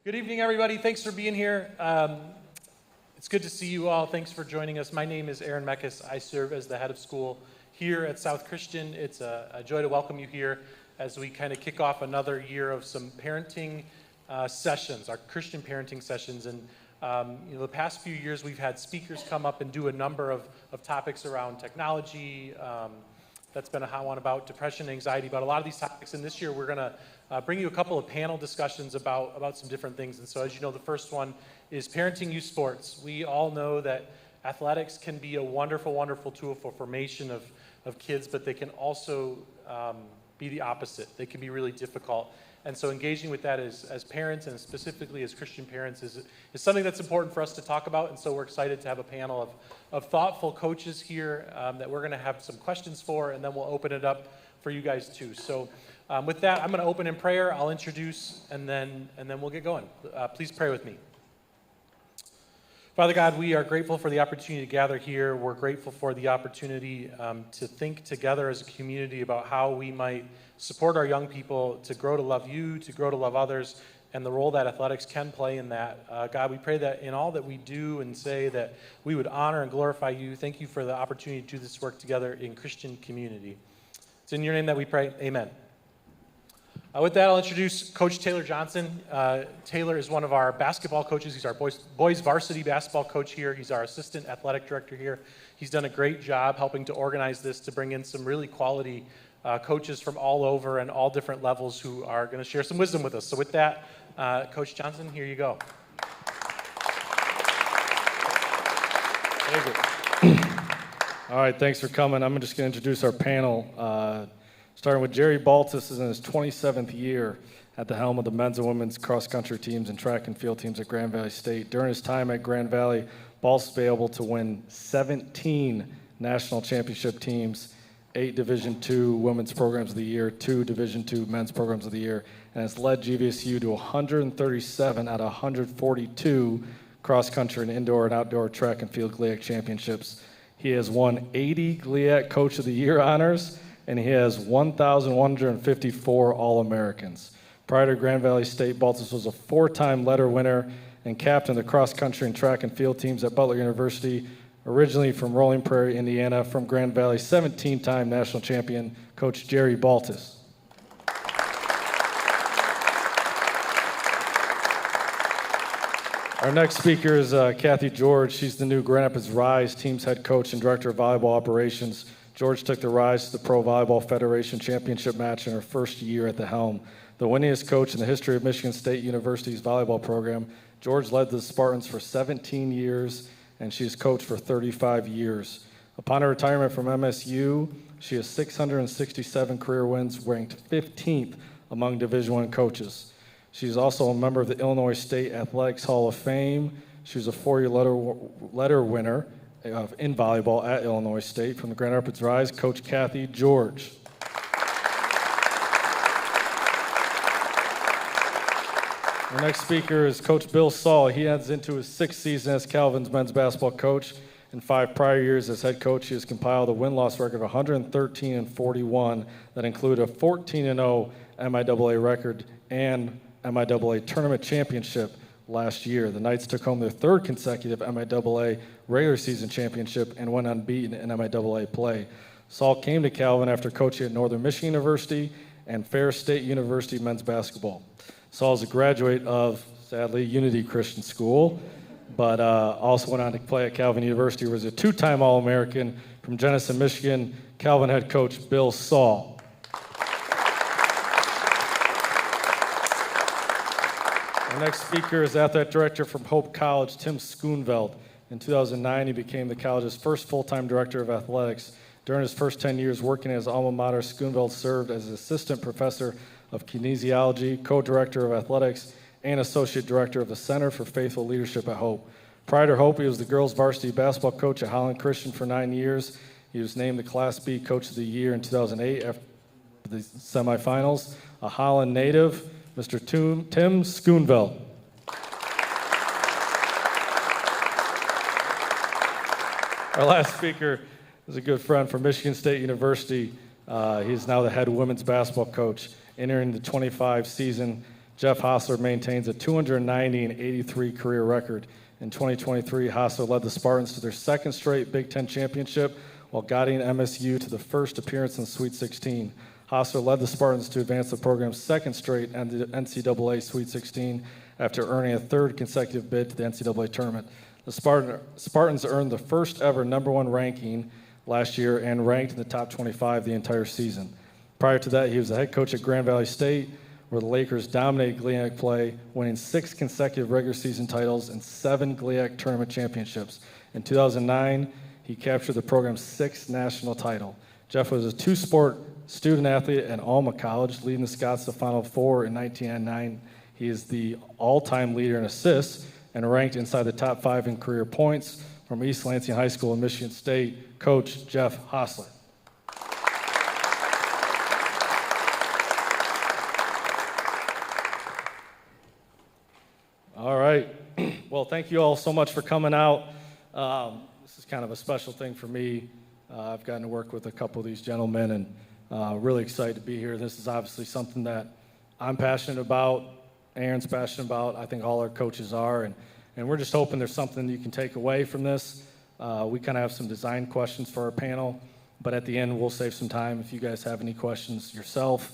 Good evening, everybody. Thanks for being here. It's good to see you all. Thanks for joining us. My name is Aaron Meckes. I serve as the head of school here at South Christian. It's a joy to welcome you here as we kind of kick off another year of some parenting sessions, our Christian parenting sessions. And the past few years, we've had speakers come up and do a number of topics around technology. That's been a hot one about depression, anxiety, about a lot of these topics. And this year, we're going to bring you a couple of panel discussions about some different things. And so, as you know, the first one is parenting youth sports. We all know that athletics can be a wonderful, wonderful tool for formation of kids, but they can also be the opposite. They can be really difficult. And so engaging with that as parents, and specifically as Christian parents, is something that's important for us to talk about. And so we're excited to have a panel of thoughtful coaches here that we're going to have some questions for, and then we'll open it up for you guys too. So with that, I'm going to open in prayer. I'll introduce, and then we'll get going. Please pray with me. Father God, we are grateful for the opportunity to gather here. We're grateful for the opportunity to think together as a community about how we might support our young people to grow to love you, to grow to love others, and the role that athletics can play in that. God, we pray that in all that we do and say that we would honor and glorify you. Thank you for the opportunity to do this work together in Christian community. It's in your name that we pray. Amen. With that, I'll introduce Coach Taylor Johnson. Taylor is one of our basketball coaches. He's our boys varsity basketball coach here. He's our assistant athletic director here. He's done a great job helping to organize this, to bring in some really quality coaches from all over and all different levels who are going to share some wisdom with us. So with that, Coach Johnson, here you go. Thank you. All right, thanks for coming. I'm just going to introduce our panel. Starting with Jerry Baltus is in his 27th year at the helm of the men's and women's cross-country teams and track and field teams at Grand Valley State. During his time at Grand Valley, Baltus was able to win 17 national championship teams, 8 Division II women's programs of the year, 2 Division II men's programs of the year, and has led GVSU to 137 out of 142 cross-country and indoor and outdoor track and field GLIAC championships. He has won 80 GLIAC Coach of the Year honors, and he has 1,154 All-Americans. Prior to Grand Valley State, Baltus was a 4-time letter winner and captain of the cross-country and track and field teams at Butler University, originally from Rolling Prairie, Indiana. From Grand Valley, 17-time national champion, Coach Jerry Baltus. Our next speaker is Kathy George. She's the new Grand Rapids Rise team's head coach and director of volleyball operations. George took the Rise to the Pro Volleyball Federation championship match in her first year at the helm. The winningest coach in the history of Michigan State University's volleyball program, George led the Spartans for 17 years, and she's coached for 35 years. Upon her retirement from MSU, she has 667 career wins, ranked 15th among Division I coaches. She's also a member of the Illinois State Athletics Hall of Fame. She was a 4-year letter winner in volleyball at Illinois State. From the Grand Rapids Rise, Coach Kathy George. Our next speaker is Coach Bill Saul. He heads into his 6th season as Calvin's men's basketball coach. In 5 prior years as head coach, he has compiled a win-loss record of 113-41 that include a 14-0 MIAA record and MIAA tournament championship last year. The Knights took home their 3rd consecutive MIAA regular season championship and went unbeaten in MIAA play. Saul came to Calvin after coaching at Northern Michigan University and Ferris State University men's basketball. Saul is a graduate of, sadly, Unity Christian School, but also went on to play at Calvin University, where he was a 2-time All-American. From Jenison, Michigan, Calvin head coach Bill Saul. Our next speaker is athletic director from Hope College, Tim Schoonveld. In 2009, he became the college's first full-time director of athletics. During his first 10 years working at his alma mater, Schoonveld served as assistant professor of kinesiology, co-director of athletics, and associate director of the Center for Faithful Leadership at Hope. Prior to Hope, he was the girls' varsity basketball coach at Holland Christian for 9 years. He was named the Class B Coach of the Year in 2008 after the semifinals. A Holland native, Mr. Tim Schoonveld. Our last speaker is a good friend from Michigan State University. He's now the head women's basketball coach. Entering the 25 season, Jeff Hostler maintains a 290-83 career record. In 2023, Hostler led the Spartans to their second straight Big Ten championship while guiding MSU to the first appearance in the Sweet 16. Hostler led the Spartans to advance the program's second straight NCAA Sweet 16 after earning a third consecutive bid to the NCAA tournament. The Spartans earned the first ever number one ranking last year and ranked in the top 25 the entire season. Prior to that, he was the head coach at Grand Valley State, where the Lakers dominated GLIAC play, winning 6 consecutive regular season titles and 7 GLIAC tournament championships. In 2009, he captured the program's 6th national title. Jeff was a 2-sport student athlete at Alma College, leading the Scots to the Final Four in 1999. He is the all-time leader in assists and ranked inside the top 5 in career points. From East Lansing High School in Michigan State, Coach Jeff Hostler. All right. Well, thank you all so much for coming out. This is kind of a special thing for me. I've gotten to work with a couple of these gentlemen and really excited to be here. This is obviously something that I'm passionate about, Aaron's passionate about, I think all our coaches are, and we're just hoping there's something you can take away from this. We kind of have some design questions for our panel, but at the end we'll save some time. If you guys have any questions yourself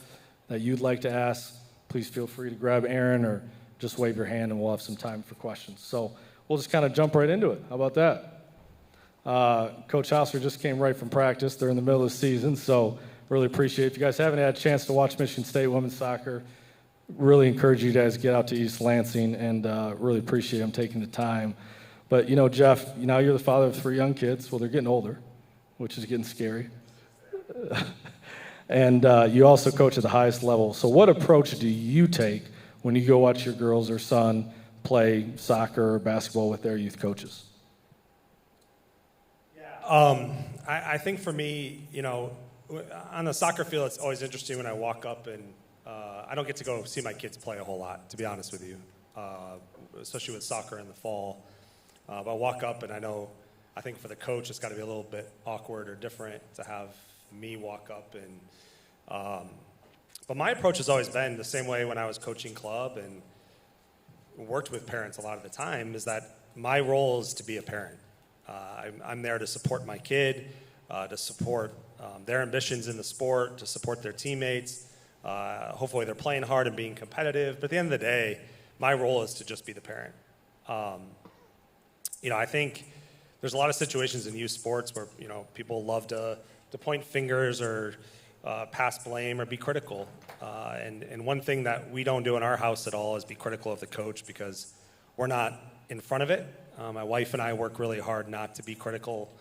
that you'd like to ask, please feel free to grab Aaron or just wave your hand and we'll have some time for questions. So we'll just kind of jump right into it. How about that? Coach Hostler just came right from practice. They're in the middle of the season, so really appreciate it. If you guys haven't had a chance to watch Michigan State women's soccer, really encourage you guys to get out to East Lansing and really appreciate them taking the time. But, you know, Jeff, now you're the father of 3 young kids. Well, they're getting older, which is getting scary. And you also coach at the highest level. So what approach do you take when you go watch your girls or son play soccer or basketball with their youth coaches? I think for me, you know, on the soccer field, it's always interesting when I walk up and I don't get to go see my kids play a whole lot, to be honest with you, especially with soccer in the fall. But I walk up and I think for the coach, it's got to be a little bit awkward or different to have me walk up. But my approach has always been the same way when I was coaching club and worked with parents a lot of the time, is that my role is to be a parent. I'm there to support my kid, to support their ambitions in the sport, to support their teammates. Hopefully they're playing hard and being competitive. But at the end of the day, my role is to just be the parent. You know, I think there's a lot of situations in youth sports where, you know, people love to point fingers or pass blame or be critical. And one thing that we don't do in our house at all is be critical of the coach, because we're not in front of it. My wife and I work really hard not to be critical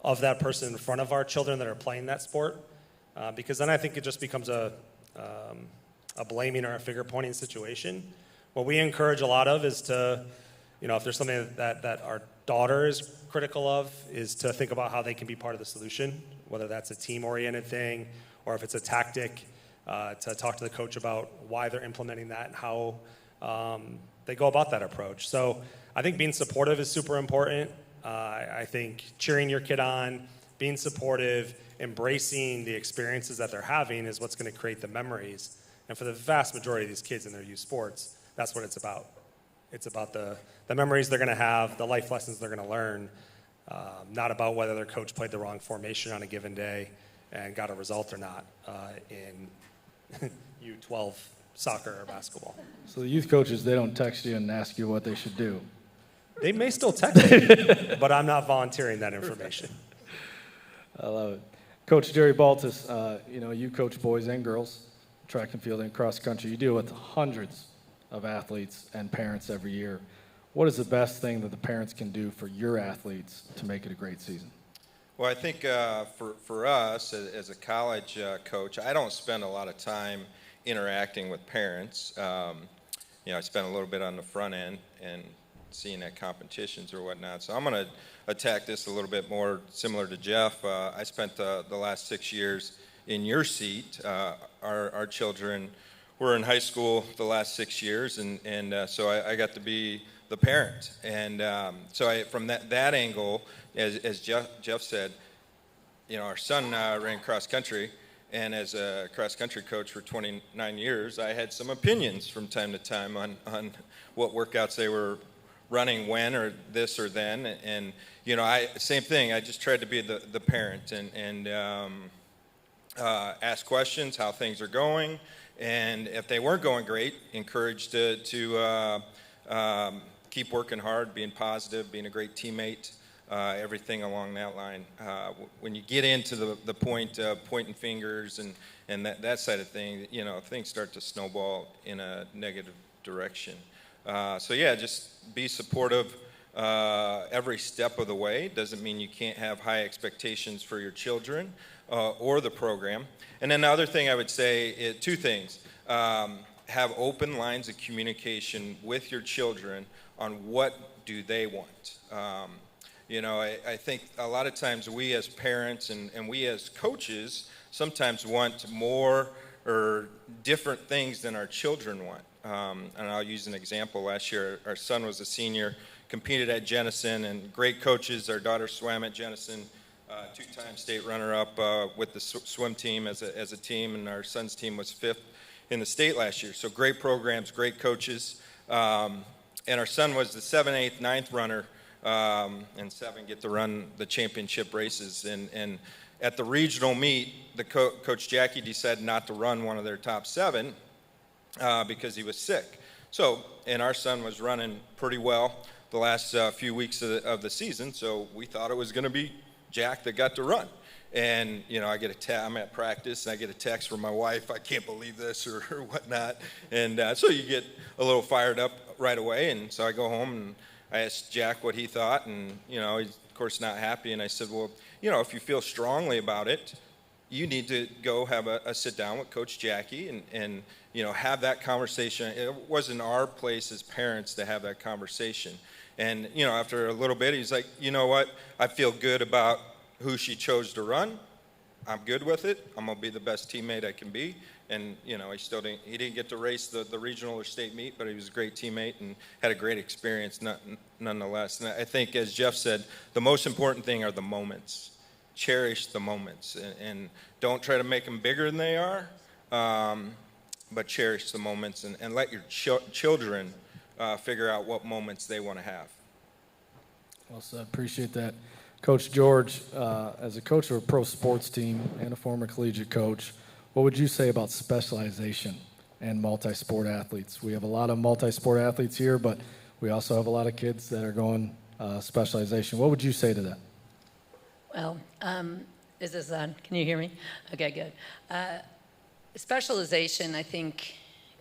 of that person in front of our children that are playing that sport, because then I think it just becomes a blaming or a finger-pointing situation. What we encourage a lot of is to, you know, if there's something that our daughter is critical of, is to think about how they can be part of the solution, whether that's a team-oriented thing or if it's a tactic, to talk to the coach about why they're implementing that and how they go about that approach. So I think being supportive is super important. I think cheering your kid on, being supportive, embracing the experiences that they're having is what's going to create the memories. And for the vast majority of these kids in their youth sports, that's what it's about. It's about the memories they're going to have, the life lessons they're going to learn, not about whether their coach played the wrong formation on a given day and got a result or not in U12 soccer or basketball. So the youth coaches, they don't text you and ask you what they should do. They may still text me, but I'm not volunteering that information. I love it. Coach Jerry Baltus, you know, you coach boys and girls, track and field and cross country. You deal with hundreds of athletes and parents every year. What is the best thing that the parents can do for your athletes to make it a great season? Well, I think for us as a college coach, I don't spend a lot of time interacting with parents. You know, I spend a little bit on the front end and seeing at competitions or whatnot. So I'm going to attack this a little bit more similar to Jeff. I spent the last 6 years in your seat. Our children were in high school the last 6 years, and so I got to be the parent. And so from that angle, as Jeff said, you know, our son ran cross country, And as a cross-country coach for 29 years, I had some opinions from time to time on what workouts they were running when or this or then. And, same thing. I just tried to be the parent and ask questions, how things are going. And if they weren't going great, encouraged to keep working hard, being positive, being a great teammate. Everything along that line. When you get into the point of pointing fingers and that side of things, things start to snowball in a negative direction. Just be supportive every step of the way. Doesn't mean you can't have high expectations for your children or the program. And then the other thing I would say is two things. Have open lines of communication with your children on what do they want. I think a lot of times we as parents and we as coaches sometimes want more or different things than our children want. And I'll use an example. Last year, our son was a senior, competed at Jenison, and great coaches. Our daughter swam at Jenison, two-time state runner-up with the swim team as a team, and our son's team was 5th in the state last year. So great programs, great coaches. And our son was the 7th, 8th, 9th runner, and 7 get to run the championship races. And at the regional meet, the Coach Jackie decided not to run one of their top 7 because he was sick. And our son was running pretty well the last few weeks of the season, so we thought it was going to be Jack that got to run. And, I'm at practice, and I get a text from my wife, I can't believe this, or whatnot. And so you get a little fired up right away. And so I go home, and I asked Jack what he thought, and, he's, of course, not happy. And I said, well, if you feel strongly about it, you need to go have a sit-down with Coach Jackie and have that conversation. It wasn't our place as parents to have that conversation. And, after a little bit, he's like, you know what, I feel good about who she chose to run. I'm good with it. I'm going to be the best teammate I can be. And, he didn't get to race the regional or state meet, but he was a great teammate and had a great experience nonetheless. And I think, as Jeff said, the most important thing are the moments. Cherish the moments and don't try to make them bigger than they are, but cherish the moments and let your children figure out what moments they want to have. Well said. Appreciate that. Coach George, as a coach of a pro sports team and a former collegiate coach, what would you say about specialization and multi-sport athletes? We have a lot of multi-sport athletes here, but we also have a lot of kids that are going specialization. What would you say to that? Well, is this on? Can you hear me? Okay, good. Specialization, I think,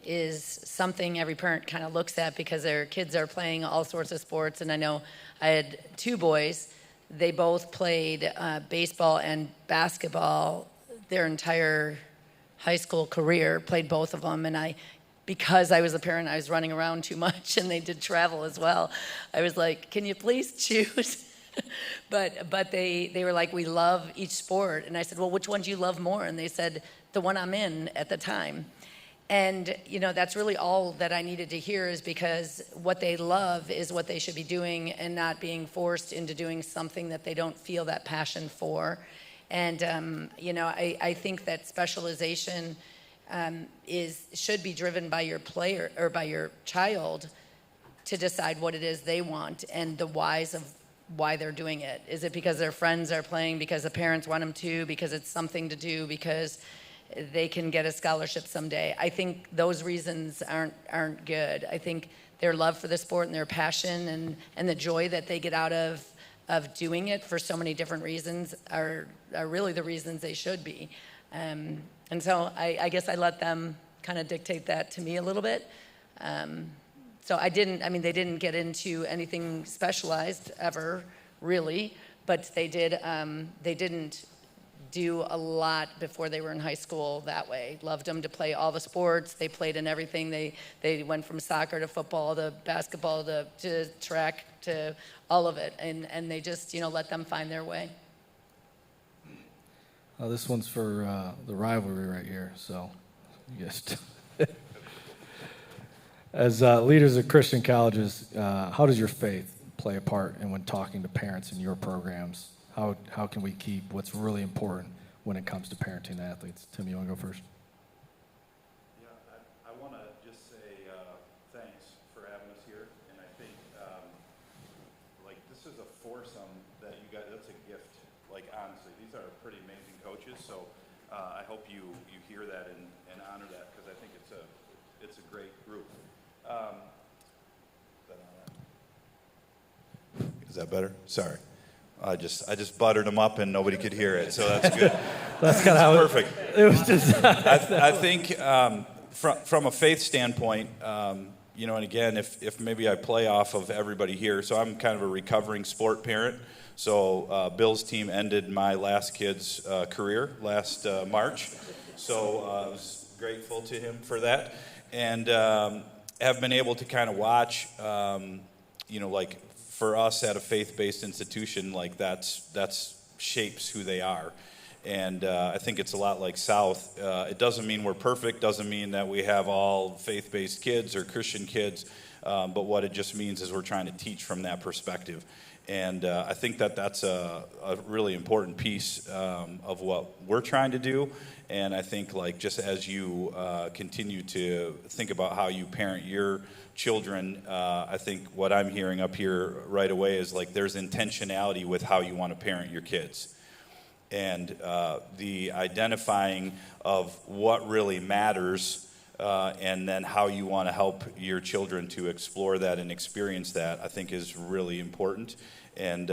is something every parent kind of looks at because their kids are playing all sorts of sports. And I know I had 2 boys. They both played baseball and basketball their entire high school career, played both of them. And because I was a parent, I was running around too much, and they did travel as well. I was like, can you please choose? But they were like, we love each sport. And I said, well, which one do you love more? And they said, the one I'm in at the time. And, that's really all that I needed to hear, is because what they love is what they should be doing and not being forced into doing something that they don't feel that passion for. And, I think that specialization should be driven by your player or by your child to decide what it is they want and the whys of why they're doing it. Is it because their friends are playing, because the parents want them to, because it's something to do, because they can get a scholarship someday? I think those reasons aren't good. I think their love for the sport and their passion and the joy that they get out of doing it for so many different reasons are really the reasons they should be. And so I guess I let them kind of dictate that to me a little bit. So they didn't get into anything specialized ever, really, but they didn't do a lot before they were in high school that way. Loved them to play all the sports. They played in everything. They went from soccer to football to basketball to track to all of it, and they just let them find their way. This one's for the rivalry right here, so you guys. As leaders of Christian colleges, how does your faith play a part in when talking to parents in your programs? How can we keep what's really important when it comes to parenting athletes. Tim, you want to go first? Yeah, I want to just say thanks for having us here, and I think like this is a foursome that you guys. That's a gift. Like honestly, these are pretty amazing coaches. So I hope you hear that and honor that, because I think it's a great group. Is that better? Sorry. I just buttered them up and nobody could hear it, so that's good. That's kind of how Perfect. it was just. I think from a faith standpoint, you know, and again, if maybe I play off of everybody here, so I'm kind of a recovering sport parent. So Bill's team ended my last kid's career last March, so I was grateful to him for that, and have been able to kind of watch, you know, like for us at a faith-based institution, like that's shapes who they are. And I think it's a lot like South. It doesn't mean we're perfect, doesn't mean that we have all faith-based kids or Christian kids, but what it just means is we're trying to teach from that perspective. And I think that's a really important piece of what we're trying to do. And I think like just as you continue to think about how you parent your children, I think what I'm hearing up here right away is like there's intentionality with how you want to parent your kids. And the identifying of what really matters, and then how you want to help your children to explore that and experience that, I think is really important. And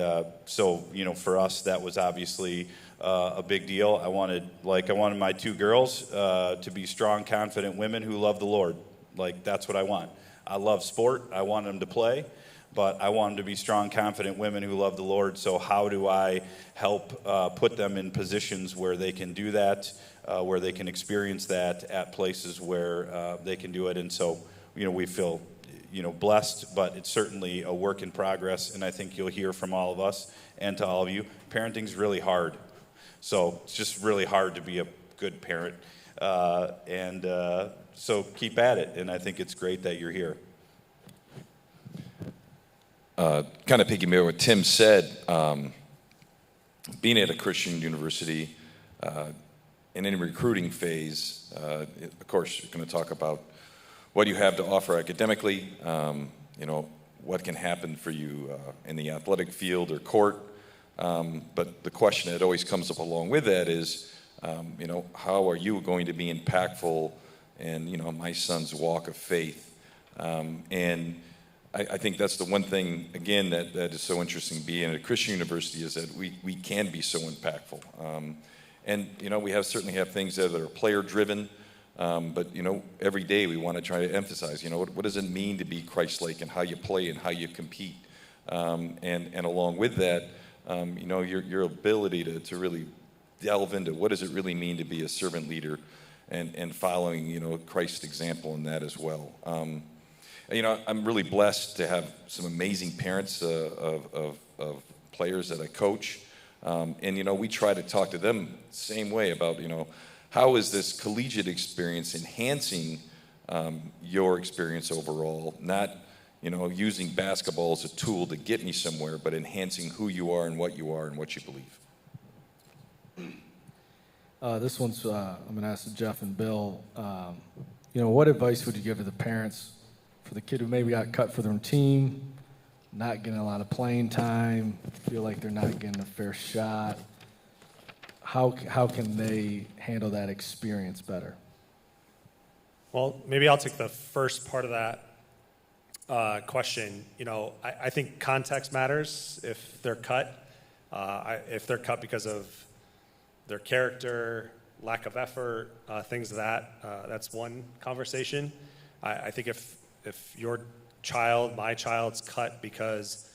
so, you know, for us, that was obviously a big deal. I wanted my two girls to be strong, confident women who love the Lord. Like, that's what I want. I love sport. I want them to play. But I want them to be strong, confident women who love the Lord. So how do I help put them in positions where they can do that, where they can experience that at places where they can do it? And so, you know, we feel, you know, blessed, but it's certainly a work in progress. And I think you'll hear from all of us and to all of you, parenting's really hard. So it's just really hard to be a good parent. So keep at it. And I think it's great that you're here. Kind of piggyback what Tim said, being at a Christian university, in any recruiting phase, of course, you're going to talk about what you have to offer academically, you know, what can happen for you in the athletic field or court. But the question that always comes up along with that is, you know, how are you going to be impactful in, you know, my son's walk of faith? And I think that's the one thing, again, that is so interesting being at a Christian university is that we can be so impactful. And, you know, we certainly have things that are player-driven, but, you know, every day we want to try to emphasize, you know, what does it mean to be Christ-like and how you play and how you compete? And along with that, you know, your ability to really delve into what does it really mean to be a servant leader and following, you know, Christ's example in that as well. You know, I'm really blessed to have some amazing parents of players that I coach. And, you know, we try to talk to them the same way about, you know, how is this collegiate experience enhancing your experience overall? Not, you know, using basketball as a tool to get me somewhere, but enhancing who you are and what you believe. This one's, I'm going to ask Jeff and Bill, you know, what advice would you give to the parents for the kid who maybe got cut for their team, not getting a lot of playing time, feel like they're not getting a fair shot? How can they handle that experience better? Well, maybe I'll take the first part of that question. You know, I think context matters if they're cut. If they're cut because of their character, lack of effort, things of that's one conversation. I think if your child, my child's cut because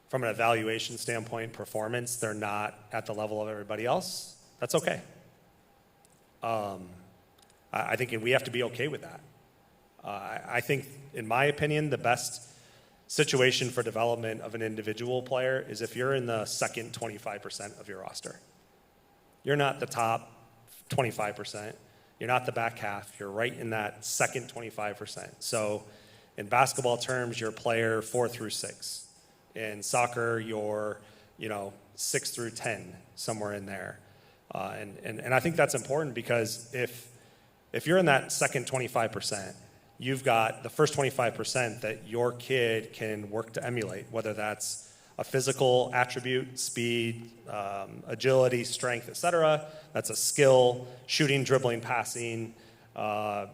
from an evaluation standpoint, performance, they're not at the level of everybody else, that's okay. I think we have to be okay with that. I think, in my opinion, the best situation for development of an individual player is if you're in the second 25% of your roster. You're not the top 25%. You're not the back half. You're right in that second 25%. So in basketball terms, you're player 4 through 6. In soccer, you're, you know, 6 through 10, somewhere in there. And I think that's important because if you're in that second 25%, you've got the first 25% that your kid can work to emulate, whether that's a physical attribute, speed, agility, strength, etc. That's a skill, shooting, dribbling, passing.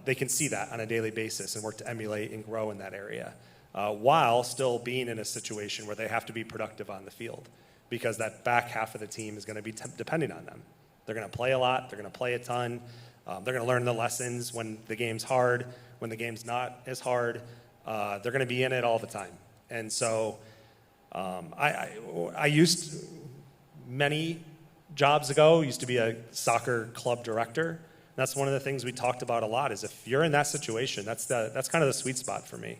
They can see that on a daily basis and work to emulate and grow in that area, while still being in a situation where they have to be productive on the field, because that back half of the team is going to be depending on them. They're going to play a lot. They're going to play a ton. They're going to learn the lessons when the game's hard, when the game's not as hard. They're going to be in it all the time. And so I used, many jobs ago, used to be a soccer club director. That's one of the things we talked about a lot, is if you're in that situation, that's kind of the sweet spot for me.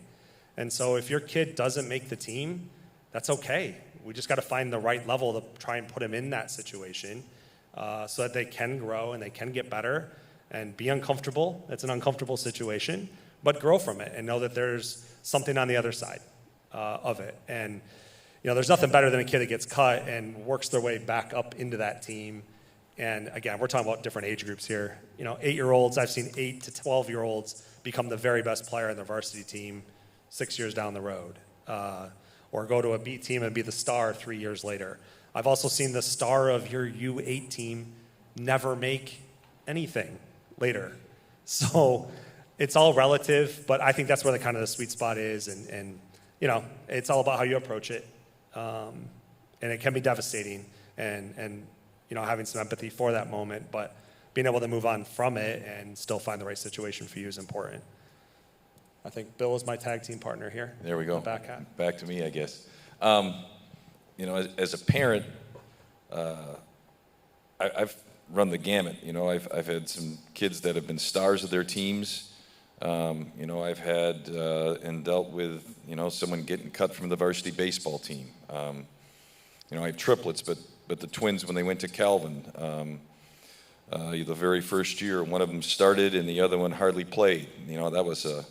And so if your kid doesn't make the team, that's okay. We just got to find the right level to try and put them in that situation, so that they can grow and they can get better and be uncomfortable. It's an uncomfortable situation, but grow from it and know that there's something on the other side of it. And there's nothing better than a kid that gets cut and works their way back up into that team. And again, we're talking about different age groups here. 8-year-olds, I've seen 8 to 12-year-olds become the very best player on their varsity team 6 years down the road, or go to a B team and be the star 3 years later. I've also seen the star of your U8 team never make anything later. So it's all relative, but I think that's where the kind of the sweet spot is, and it's all about how you approach it, and it can be devastating, and having some empathy for that moment, but being able to move on from it and still find the right situation for you is important. I think Bill is my tag team partner here. There we go. Back half. Back to me, I guess. As a parent, I've run the gamut. I've had some kids that have been stars of their teams. I've had and dealt with someone getting cut from the varsity baseball team. I have triplets, but the twins, when they went to Calvin, the very first year, one of them started and the other one hardly played. That was a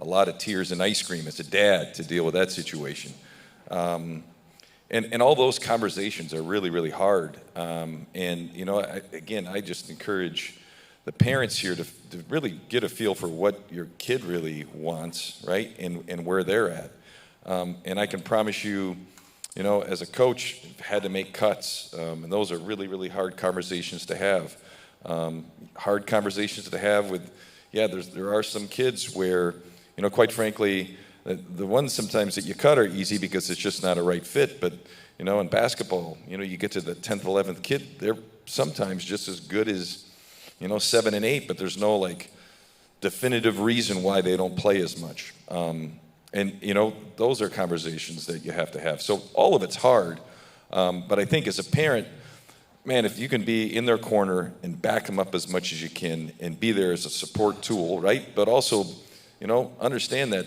lot of tears and ice cream as a dad to deal with that situation. And all those conversations are really, really hard. I just encourage the parents here to really get a feel for what your kid really wants, right, and where they're at. And I can promise you, as a coach, I've had to make cuts, and those are really, really hard conversations to have. Hard conversations to have with, there are some kids where, quite frankly, the ones sometimes that you cut are easy because it's just not a right fit. But, in basketball, you get to the 10th, 11th kid, they're sometimes just as good as, 7 and 8, but there's no, definitive reason why they don't play as much. Those are conversations that you have to have. So all of it's hard. But I think as a parent, man, if you can be in their corner and back them up as much as you can and be there as a support tool, right? But also, understand that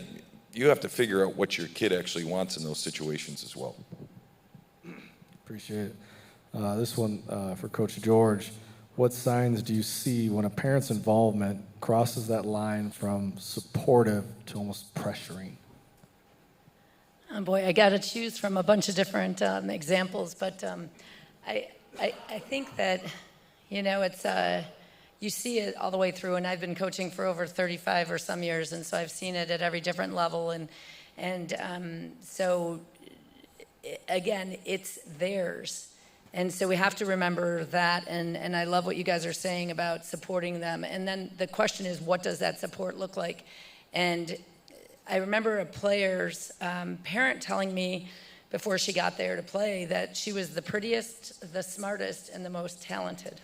you have to figure out what your kid actually wants in those situations as well. Appreciate it. This one for Coach George. What signs do you see when a parent's involvement crosses that line from supportive to almost pressuring? Oh boy, I got to choose from a bunch of different examples, but I think that, it's you see it all the way through, and I've been coaching for over 35 or some years, and so I've seen it at every different level, and so again, it's theirs. And so we have to remember that, and I love what you guys are saying about supporting them. And then the question is, what does that support look like? And I remember a player's parent telling me before she got there to play that she was the prettiest, the smartest, and the most talented.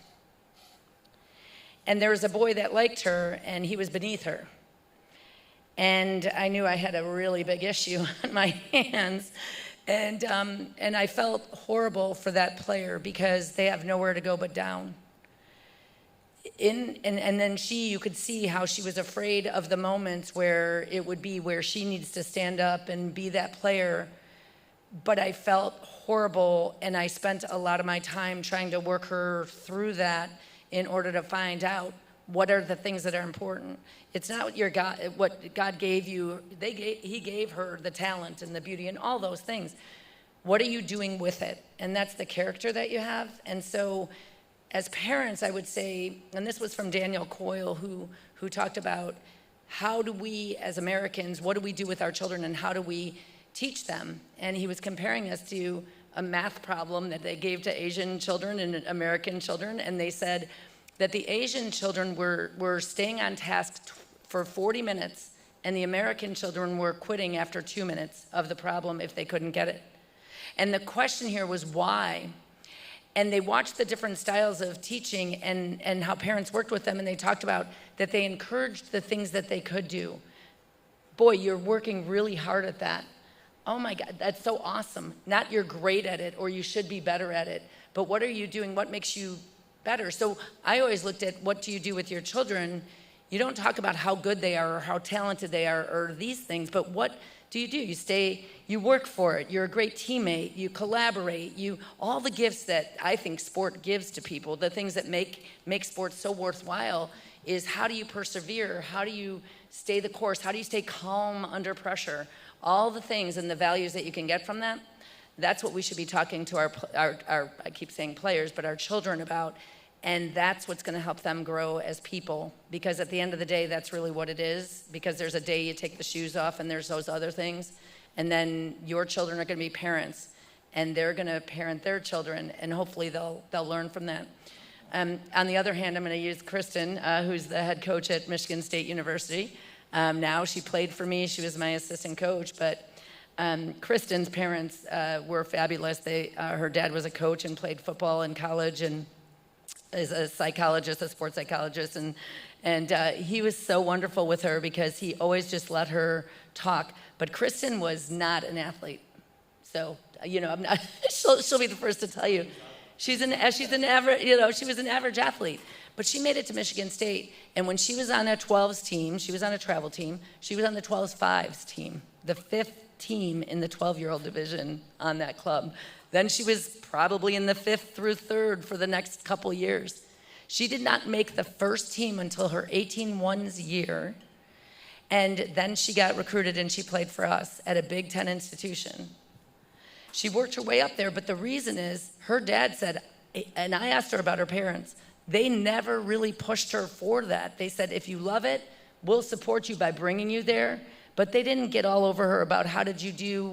And there was a boy that liked her, and he was beneath her. And I knew I had a really big issue on my hands. And I felt horrible for that player because they have nowhere to go but down. And then you could see how she was afraid of the moments where it would be where she needs to stand up and be that player. But I felt horrible, and I spent a lot of my time trying to work her through that in order to find out what are the things that are important. It's not what God gave you. He gave her the talent and the beauty and all those things. What are you doing with it? And that's the character that you have. And so as parents, I would say, and this was from Daniel Coyle, who talked about how do we, as Americans, what do we do with our children and how do we teach them? And he was comparing us to a math problem that they gave to Asian children and American children, and they said that the Asian children were staying on task for 40 minutes, and the American children were quitting after 2 minutes of the problem if they couldn't get it. And the question here was why? And they watched the different styles of teaching and how parents worked with them, and they talked about that they encouraged the things that they could do. Boy, you're working really hard at that. Oh my God, that's so awesome. Not you're great at it or you should be better at it, but what are you doing? What makes you better? So I always looked at what do you do with your children? You don't talk about how good they are or how talented they are or these things, but what do? You work for it. You're a great teammate. You collaborate. All the gifts that I think sport gives to people, the things that make sports so worthwhile is how do you persevere? How do you stay the course? How do you stay calm under pressure? All the things and the values that you can get from that, that's what we should be talking to our I keep saying players, but our children about. And that's what's going to help them grow as people, because at the end of the day, that's really what it is, because there's a day you take the shoes off and there's those other things. And then your children are going to be parents, and they're going to parent their children, and hopefully they'll learn from that. On the other hand, I'm going to use Kristen, who's the head coach at Michigan State University. Now she played for me. She was my assistant coach, but Kristen's parents were fabulous. Her dad was a coach and played football in college and is a psychologist, a sports psychologist, and he was so wonderful with her because he always just let her talk. But Kristen was not an athlete, so I'm not. she'll be the first to tell you, she's an average. She was an average athlete, but she made it to Michigan State. And when she was on a 12s team, she was on a travel team. She was on the 12s 5s team, the 5th team in the 12-year-old division on that club. Then she was probably in the 5th through 3rd for the next couple years. She did not make the first team until her 18-1s year. And then she got recruited and she played for us at a Big Ten institution. She worked her way up there, but the reason is her dad said, and I asked her about her parents, they never really pushed her for that. They said, if you love it, we'll support you by bringing you there. But they didn't get all over her about how did you do,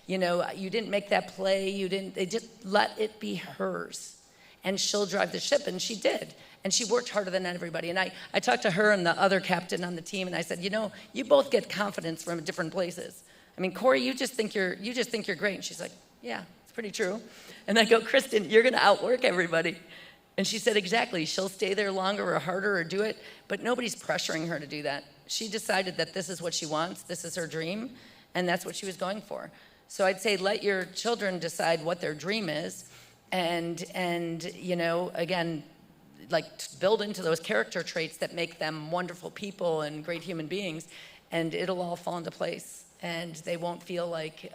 you didn't make that play, they just let it be hers. And she'll drive the ship, and she did. And she worked harder than everybody. And I talked to her and the other captain on the team, and I said, you both get confidence from different places. I mean, Corey, you just think you're great. And she's like, yeah, it's pretty true. And I go, Kristen, you're gonna outwork everybody. And she said, exactly, she'll stay there longer or harder or do it, but nobody's pressuring her to do that. She decided that this is what she wants, this is her dream, and that's what she was going for. So I'd say let your children decide what their dream is, and again, build into those character traits that make them wonderful people and great human beings, and it'll all fall into place. And they won't feel like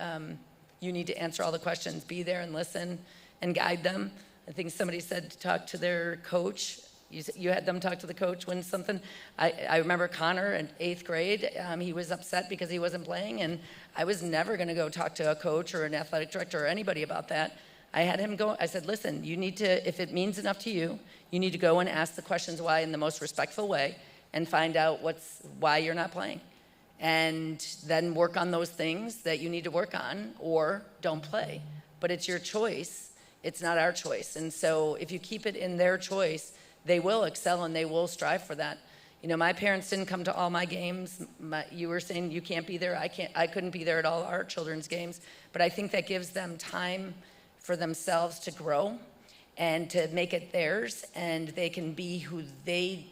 you need to answer all the questions. Be there and listen and guide them. I think somebody said to talk to their coach. You had them talk to the coach when something. I remember Connor in 8th grade. He was upset because he wasn't playing, and I was never going to go talk to a coach or an athletic director or anybody about that. I had him go. I said, listen, you need to, if it means enough to you, you need to go and ask the questions why in the most respectful way and find out why you're not playing. And then work on those things that you need to work on, or don't play. But it's your choice. It's not our choice. And so if you keep it in their choice, they will excel and they will strive for that. My parents didn't come to all my games. You were saying you can't be there. I couldn't be there at all our children's games. But I think that gives them time for themselves to grow and to make it theirs, and they can be who they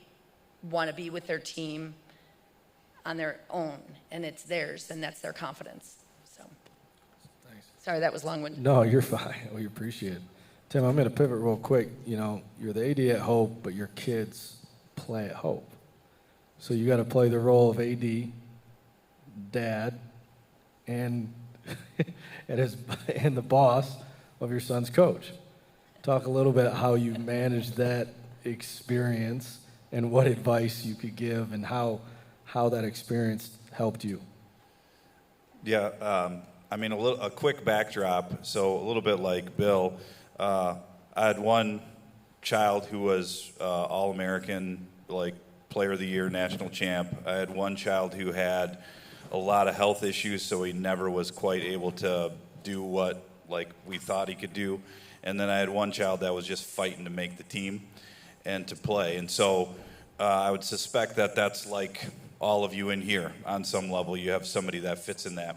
want to be with their team on their own, and it's theirs, and that's their confidence. So, thanks. Sorry, that was long-winded. No, you're fine. We appreciate it. Tim, I'm going to pivot real quick. You're the AD at Hope, but your kids play at Hope. So you got to play the role of AD, dad, and and the boss of your son's coach. Talk a little bit how you managed that experience and what advice you could give and how that experience helped you. Yeah, a quick backdrop. So a little bit like Bill, I had one child who was All-American, like Player of the Year, national champ. I had one child who had a lot of health issues, so he never was quite able to do what like we thought he could do. And then I had one child that was just fighting to make the team and to play. And so I would suspect that that's like all of you in here on some level. You have somebody that fits in that.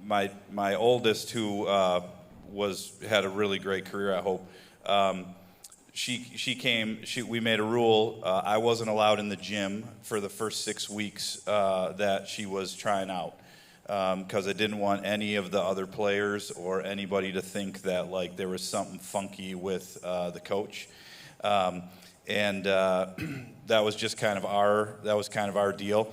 My oldest, who had a really great career, I hope. We made a rule. I wasn't allowed in the gym for the first 6 weeks that she was trying out, because I didn't want any of the other players or anybody to think that like there was something funky with the coach, and that was just kind of our deal.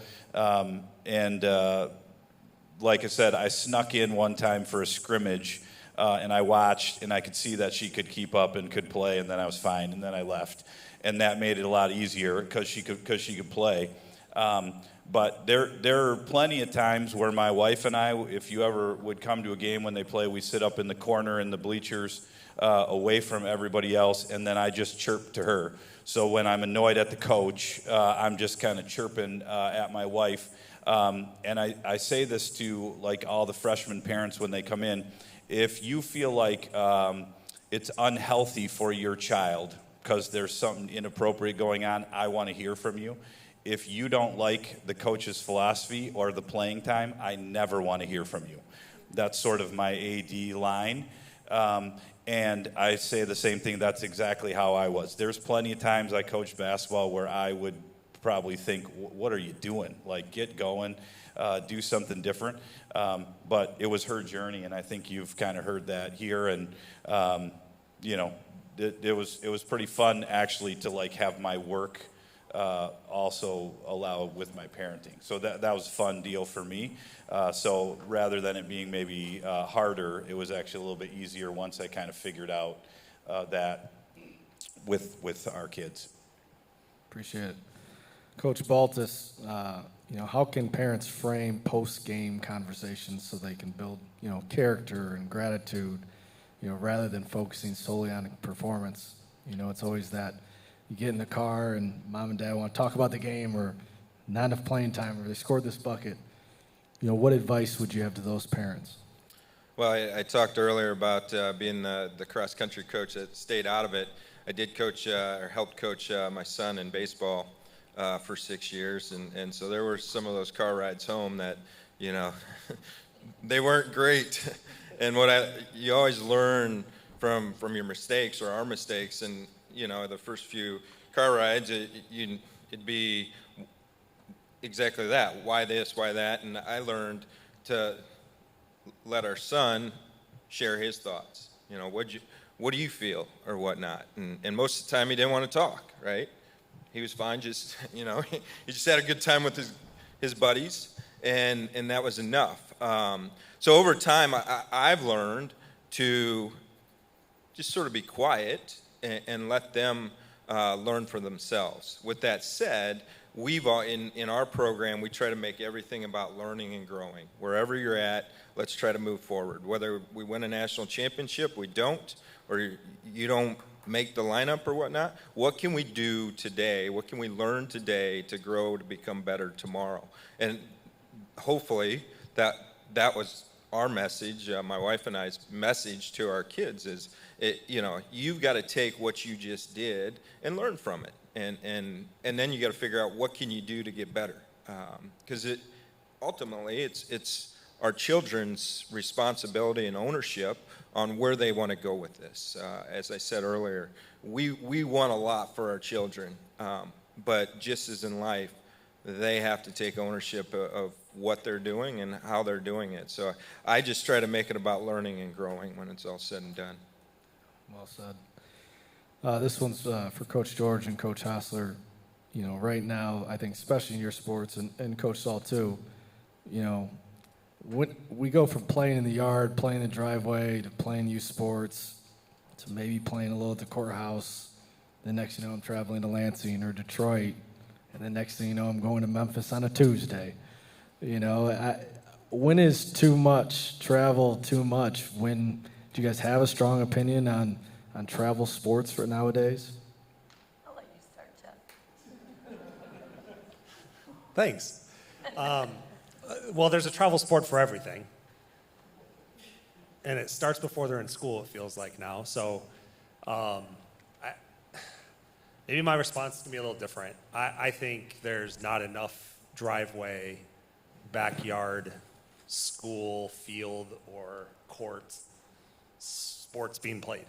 Like I said, I snuck in one time for a scrimmage. And I watched, and I could see that she could keep up and could play, and then I was fine, and then I left, and that made it a lot easier because she could play. But there are plenty of times where my wife and I, if you ever would come to a game when they play, we sit up in the corner in the bleachers, away from everybody else, and then I just chirp to her. So when I'm annoyed at the coach, I'm just kind of chirping at my wife. And I say this to like all the freshman parents when they come in. If you feel like it's unhealthy for your child because there's something inappropriate going on, I want to hear from you. If you don't like the coach's philosophy or the playing time, I never want to hear from you. That's sort of my AD line. And I say the same thing. That's exactly how I was. There's plenty of times I coached basketball where I would probably think, what are you doing? Like, get going. Do something different. But it was her journey, and I think you've kind of heard that here. And, it was pretty fun, actually, to, like, have my work also allow with my parenting. So that was a fun deal for me. So rather than it being maybe harder, it was actually a little bit easier once I kind of figured out that with our kids. Appreciate it. Coach Baltus, how can parents frame post-game conversations so they can build, character and gratitude, rather than focusing solely on performance? It's always that you get in the car and mom and dad want to talk about the game or not enough playing time or they scored this bucket. What advice would you have to those parents? Well, I talked earlier about being the cross-country coach that stayed out of it. I did coach or helped coach my son in baseball for 6 years, and so there were some of those car rides home that, they weren't great. And you always learn from your mistakes or our mistakes, and the first few car rides, it'd be exactly that. Why this? Why that? And I learned to let our son share his thoughts. What do you feel or whatnot? And most of the time, he didn't want to talk. Right? He was fine. Just he just had a good time with his buddies, and that was enough. So over time, I've learned to just sort of be quiet and let them learn for themselves. With that said, in our program, we try to make everything about learning and growing. Wherever you're at, let's try to move forward. Whether we win a national championship, we don't, or you don't make the lineup or whatnot, what can we do today? What can we learn today to grow to become better tomorrow? And hopefully that was our message, my wife and I's message to our kids is, you've got to take what you just did and learn from it. And then you got to figure out what can you do to get better. Because ultimately it's our children's responsibility and ownership on where they want to go with this. As I said earlier, we want a lot for our children, but just as in life, they have to take ownership of what they're doing and how they're doing it. So I just try to make it about learning and growing when it's all said and done. Well said. This one's for Coach George and Coach Hassler. Right now, I think especially in your sports and Coach Saul too, when we go from playing in the yard, playing in the driveway, to playing youth sports, to maybe playing a little at the courthouse. The next I'm traveling to Lansing or Detroit, and the next thing I'm going to Memphis on a Tuesday. When is too much travel too much? When do you guys have a strong opinion on on travel sports for nowadays? I'll let you start, Jeff. Thanks. Well, there's a travel sport for everything. And it starts before they're in school, it feels like now. So maybe my response can be a little different. I think there's not enough driveway, backyard, school, field, or court sports being played.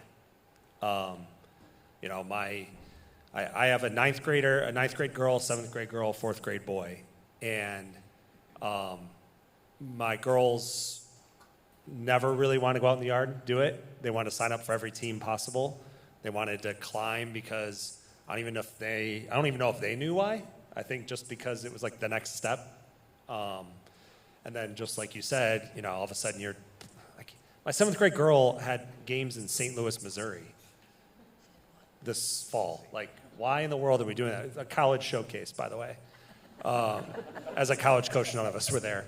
You know, I have a ninth grade girl, seventh grade girl, fourth grade boy, and my girls never really want to go out in the yard and do it. They want to sign up for every team possible. They wanted to climb because I don't even know if they knew why. I think just because it was like the next step. And then just like you said, you know, all of a sudden you're like, my seventh grade girl had games in St. Louis, Missouri this fall. Like, why in the world are we doing that? It's a college showcase, by the way. As a college coach, none of us were there.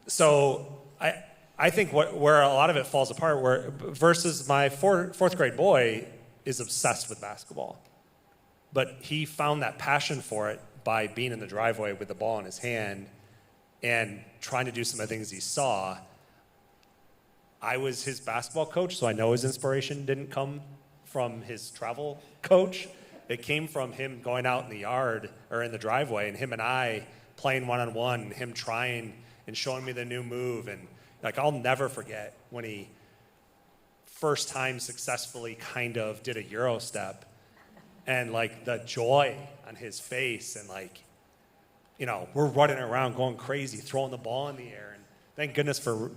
So I think where a lot of it falls apart, versus my fourth grade boy is obsessed with basketball. But he found that passion for it by being in the driveway with the ball in his hand and trying to do some of the things he saw. I was his basketball coach, so I know his inspiration didn't come from his travel coach. It came from him going out in the yard or in the driveway and him and I playing one-on-one, him trying and showing me the new move. And like, I'll never forget when he first time successfully kind of did a Euro step and like the joy on his face and like, you know, we're running around going crazy, throwing the ball in the air. And thank goodness for,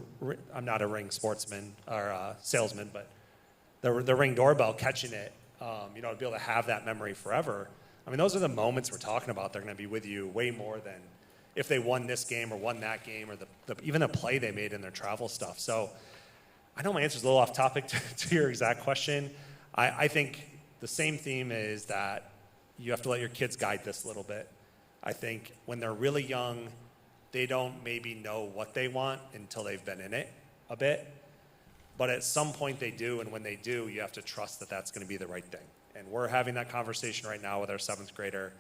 I'm not a Ring sportsman or salesman, but the Ring doorbell catching it, you know, to be able to have that memory forever. I mean, those are the moments we're talking about. They're going to be with you way more than if they won this game or won that game or even the play they made in their travel stuff. So I know my answer is a little off topic to your exact question. I think the same theme is that you have to let your kids guide this a little bit. I think when they're really young, they don't maybe know what they want until they've been in it a bit. But at some point they do, and when they do, you have to trust that that's going to be the right thing. And we're having that conversation right now with our seventh grader.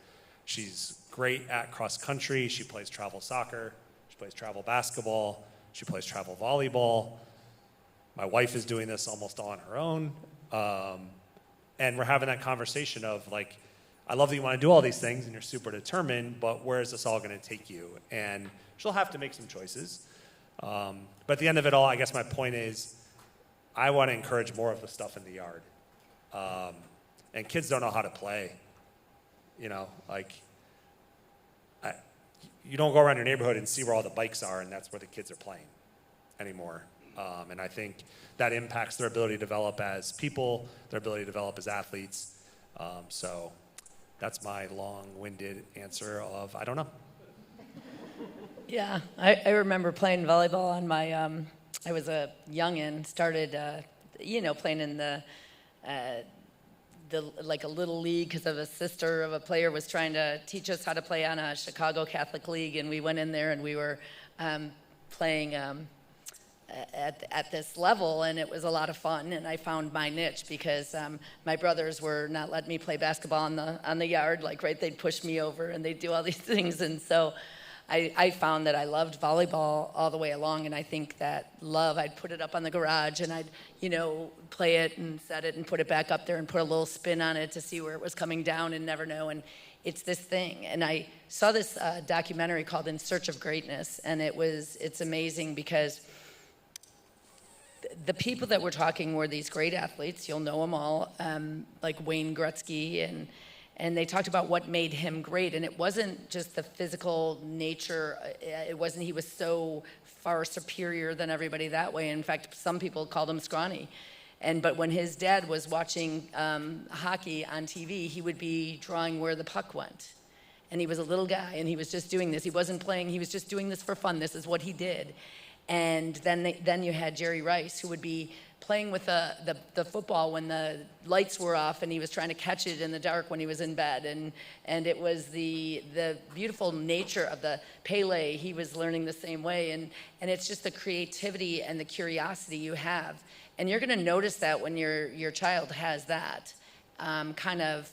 She's great at cross country. She plays travel soccer. She plays travel basketball. She plays travel volleyball. My wife is doing this almost all on her own. And we're having that conversation of like, I love that you want to do all these things and you're super determined, but where is this all going to take you? And she'll have to make some choices. But at the end of it all, I guess my point is I want to encourage more of the stuff in the yard. And kids don't know how to play. You know, like, you don't go around your neighborhood and see where all the bikes are, and that's where the kids are playing anymore. And I think that impacts their ability to develop as people, their ability to develop as athletes. So that's my long-winded answer of I don't know. Yeah, I remember playing volleyball on my, I was a youngin', started, playing in the like a little league because of a sister of a player was trying to teach us how to play on a Chicago Catholic league, and we went in there and we were playing at this level, and it was a lot of fun. And I found my niche because my brothers were not letting me play basketball on the yard, like right, they'd push me over and they'd do all these things, and so I found that I loved volleyball all the way along, and I think that love, I'd put it up on the garage and I'd, play it and set it and put it back up there and put a little spin on it to see where it was coming down and never know. And it's this thing. And I saw this documentary called In Search of Greatness, and it's amazing because the people that we're talking were these great athletes. You'll know them all, like Wayne Gretzky, and they talked about what made him great. And it wasn't just the physical nature. It wasn't he was so far superior than everybody that way. In fact, some people called him scrawny. But when his dad was watching hockey on TV, he would be drawing where the puck went. And he was a little guy, and he was just doing this. He wasn't playing. He was just doing this for fun. This is what he did. And then you had Jerry Rice, who would be playing with the football when the lights were off and he was trying to catch it in the dark when he was in bed. And it was the beautiful nature of the Pele. He was learning the same way. And it's just the creativity and the curiosity you have. And you're going to notice that when your child has that kind of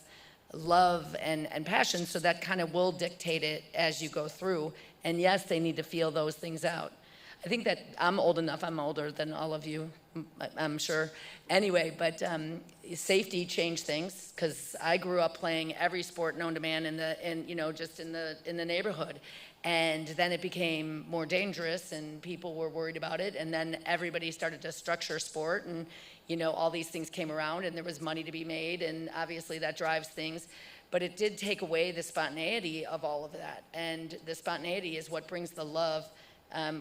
love and passion. So that kind of will dictate it as you go through. And yes, they need to feel those things out. I think that I'm old enough. I'm older than all of you, I'm sure. Anyway, but safety changed things because I grew up playing every sport known to man in the neighborhood, and then it became more dangerous, and people were worried about it, and then everybody started to structure sport, and all these things came around, and there was money to be made, and obviously that drives things. But it did take away the spontaneity of all of that, and the spontaneity is what brings the love.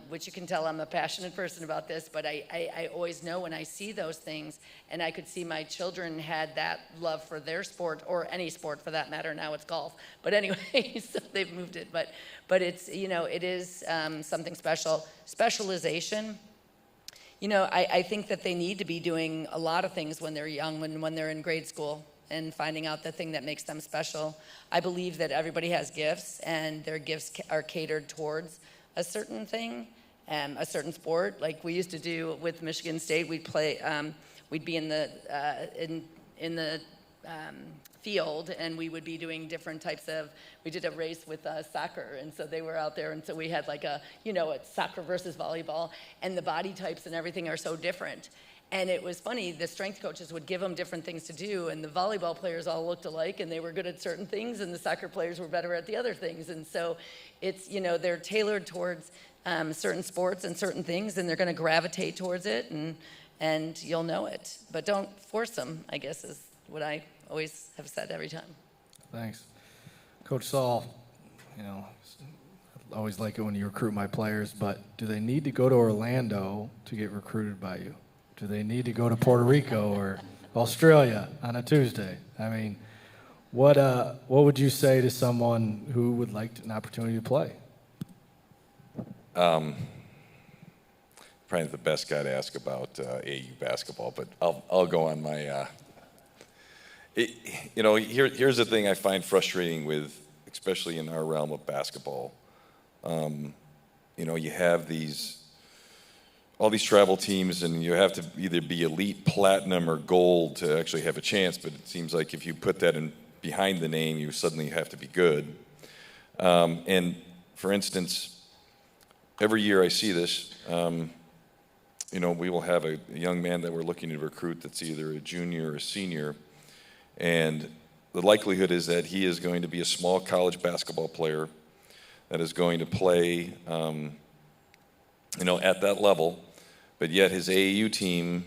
Which you can tell I'm a passionate person about this, but I always know when I see those things, and I could see my children had that love for their sport, or any sport for that matter. Now it's golf, but anyway, so they've moved it. But it's, it is something special. Specialization, I think that they need to be doing a lot of things when they're young, when they're in grade school, and finding out the thing that makes them special. I believe that everybody has gifts, and their gifts are catered towards a certain thing, a certain sport. Like we used to do with Michigan State, we'd play, we'd be in the field, and we would be doing different types of. We did a race with soccer, and so they were out there, and so we had like it's soccer versus volleyball, and the body types and everything are so different. And it was funny, the strength coaches would give them different things to do, and the volleyball players all looked alike, and they were good at certain things, and the soccer players were better at the other things. And so it's, they're tailored towards certain sports and certain things, and they're going to gravitate towards it, and you'll know it. But don't force them, I guess, is what I always have said every time. Thanks. Coach Saul, I always like it when you recruit my players, but do they need to go to Orlando to get recruited by you? Do they need to go to Puerto Rico or Australia on a Tuesday? I mean, what would you say to someone who would like an opportunity to play? Probably the best guy to ask about AU basketball, but I'll go on my. Here's the thing I find frustrating with, especially in our realm of basketball. You have all these travel teams, and you have to either be elite, platinum, or gold to actually have a chance. But it seems like if you put that in behind the name, you suddenly have to be good. And for instance, every year I see this. We will have a young man that we're looking to recruit that's either a junior or a senior, and the likelihood is that he is going to be a small college basketball player that is going to play, at that level. But yet his AAU team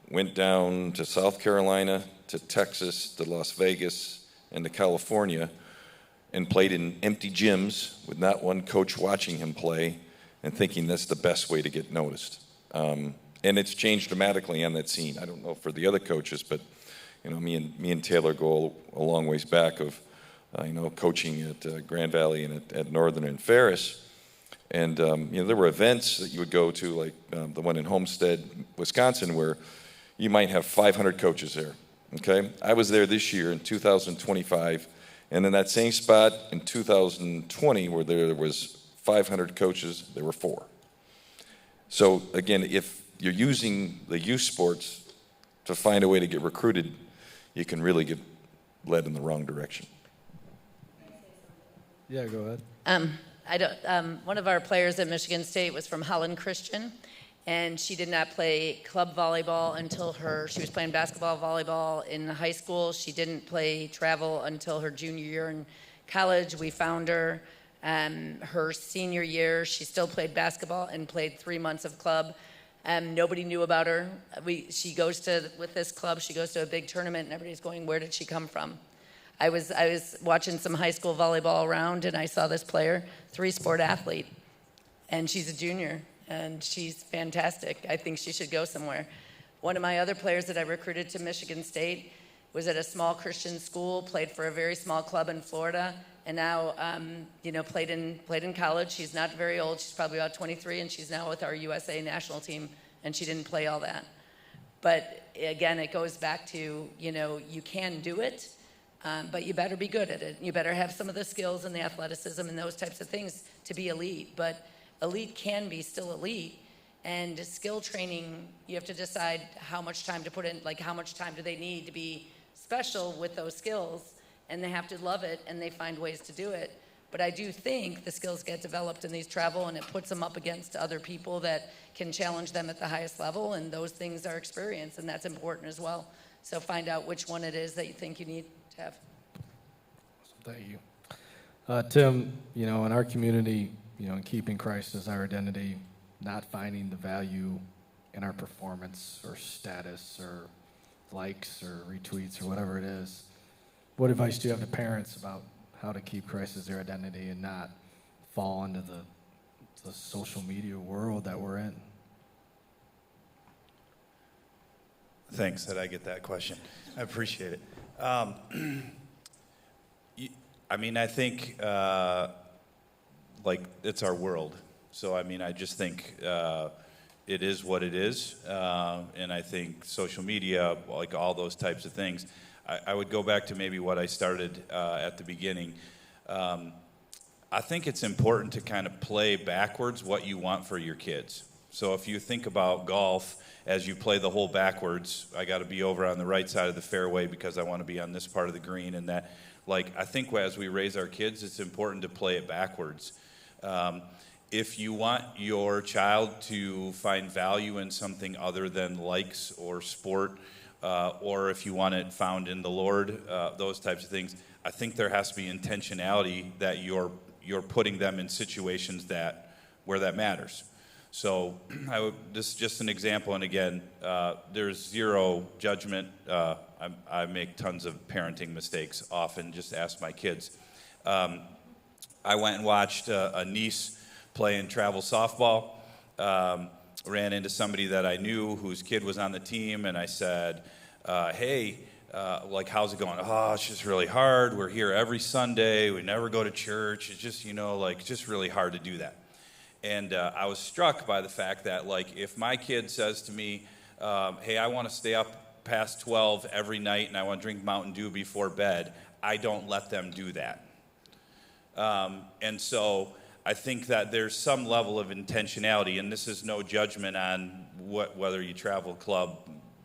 went down to South Carolina, to Texas, to Las Vegas, and to California, and played in empty gyms with not one coach watching him play and thinking that's the best way to get noticed. And it's changed dramatically on that scene. I don't know for the other coaches, but me and Taylor go a long ways back of coaching at Grand Valley and at Northern and Ferris. And, there were events that you would go to, like the one in Homestead, Wisconsin, where you might have 500 coaches there, okay? I was there this year in 2025, and in that same spot in 2020 where there was 500 coaches, there were 4. So, again, if you're using the youth sports to find a way to get recruited, you can really get led in the wrong direction. Yeah, go ahead. One of our players at Michigan State was from Holland Christian, and she did not play club volleyball until she was playing basketball, volleyball in high school. She didn't play travel until her junior year in college. We found her her senior year. She still played basketball and played 3 months of club. Nobody knew about her. With this club, she goes to a big tournament, and everybody's going, where did she come from? I was watching some high school volleyball around, and I saw this player, 3-sport athlete, and she's a junior, and she's fantastic. I think she should go somewhere. One of my other players that I recruited to Michigan State was at a small Christian school, played for a very small club in Florida, and now played in college. She's not very old. She's probably about 23, and she's now with our USA national team and she didn't play all that. But again, it goes back to, you can do it, but you better be good at it. You better have some of the skills and the athleticism and those types of things to be elite. But elite can be still elite. And skill training, you have to decide how much time to put in, like how much time do they need to be special with those skills, and they have to love it, and they find ways to do it. But I do think the skills get developed in these travel, and it puts them up against other people that can challenge them at the highest level, and those things are experience, and that's important as well. So find out which one it is that you think you need to have. Thank you. Tim, in our community, in keeping Christ as our identity, not finding the value in our performance or status or likes or retweets or whatever it is, what advice do you have to parents about how to keep Christ as their identity and not fall into the social media world that we're in? Thanks that I get that question. I appreciate it. I think it's our world. So, I just think it is what it is. And I think social media, like all those types of things, I would go back to maybe what I started at the beginning. I think it's important to kind of play backwards what you want for your kids. So if you think about golf, as you play the hole backwards, I got to be over on the right side of the fairway because I want to be on this part of the green. And that, I think as we raise our kids, it's important to play it backwards. If you want your child to find value in something other than likes or sport, or if you want it found in the Lord, those types of things, I think there has to be intentionality that you're putting them in situations where that matters. So this is just an example, and again, there's zero judgment. I make tons of parenting mistakes often, just ask my kids. I went and watched a niece playing travel softball. Ran into somebody that I knew whose kid was on the team, and I said, hey, how's it going? Oh, it's just really hard. We're here every Sunday. We never go to church. It's just, just really hard to do that. And I was struck by the fact that, if my kid says to me, hey, I want to stay up past 12 every night and I want to drink Mountain Dew before bed, I don't let them do that. And so I think that there's some level of intentionality, and this is no judgment on whether you travel, club,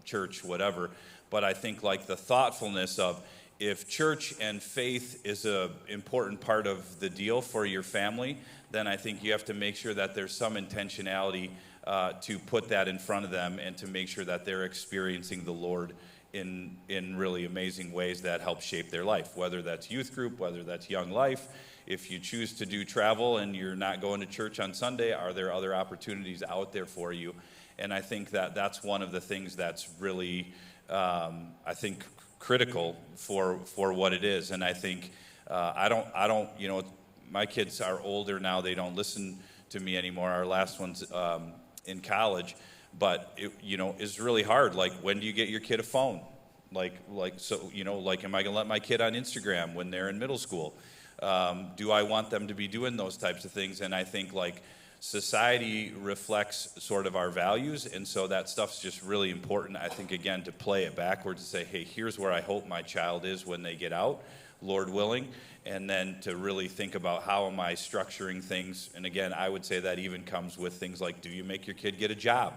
church, whatever, but I think the thoughtfulness of if church and faith is an important part of the deal for your family, then I think you have to make sure that there's some intentionality to put that in front of them and to make sure that they're experiencing the Lord in really amazing ways that help shape their life, whether that's youth group, whether that's young life. If you choose to do travel and you're not going to church on Sunday, are there other opportunities out there for you? And I think that that's one of the things that's really, I think, critical for what it is. And I think I don't, my kids are older now. They don't listen to me anymore. Our last one's in college, but it, is really hard. When do you get your kid a phone? Am I going to let my kid on Instagram when they're in middle school? Do I want them to be doing those types of things? And I think society reflects sort of our values, and so that stuff's just really important. I think, again, to play it backwards and say, hey, here's where I hope my child is when they get out, Lord willing, and then to really think about how am I structuring things. And again, I would say that even comes with things like, do you make your kid get a job?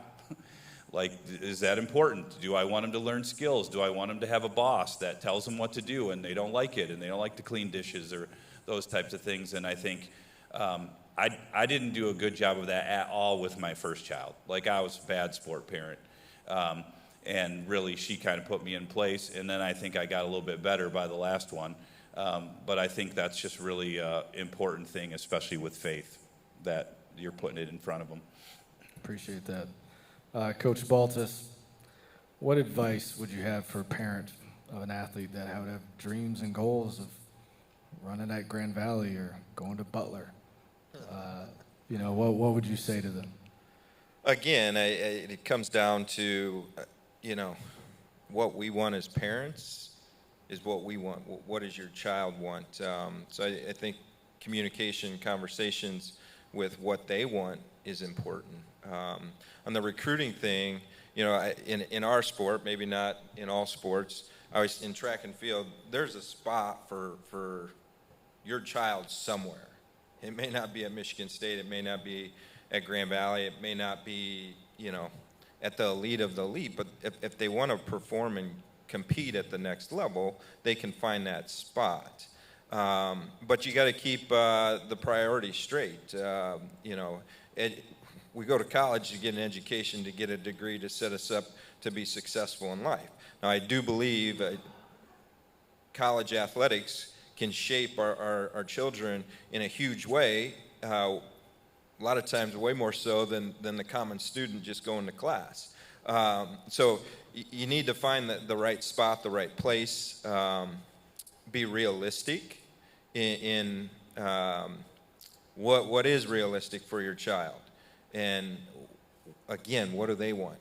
Is that important? Do I want them to learn skills? Do I want them to have a boss that tells them what to do and they don't like it and they don't like to clean dishes or those types of things? And I think I didn't do a good job of that at all with my first child. I was a bad sport parent. And really, she kind of put me in place. And then I think I got a little bit better by the last one. But I think that's just really an important thing, especially with faith, that you're putting it in front of them. Appreciate that. Coach Baltus, what advice would you have for a parent of an athlete that would have dreams and goals of running at Grand Valley or going to Butler? What would you say to them? Again, it comes down to, what we want as parents is what we want. What does your child want? So I think communication, conversations with what they want is important. On the recruiting thing, in our sport, maybe not in all sports, in track and field, there's a spot for your child somewhere. It may not be at Michigan State, it may not be at Grand Valley, it may not be, at the elite of the elite, but if they want to perform and compete at the next level, they can find that spot. But you got to keep the priorities straight. We go to college to get an education, to get a degree to set us up to be successful in life. Now, I do believe college athletics can shape our children in a huge way, a lot of times way more so than the common student just going to class. So you need to find the right spot, the right place, be realistic in what is realistic for your child. And again, what do they want?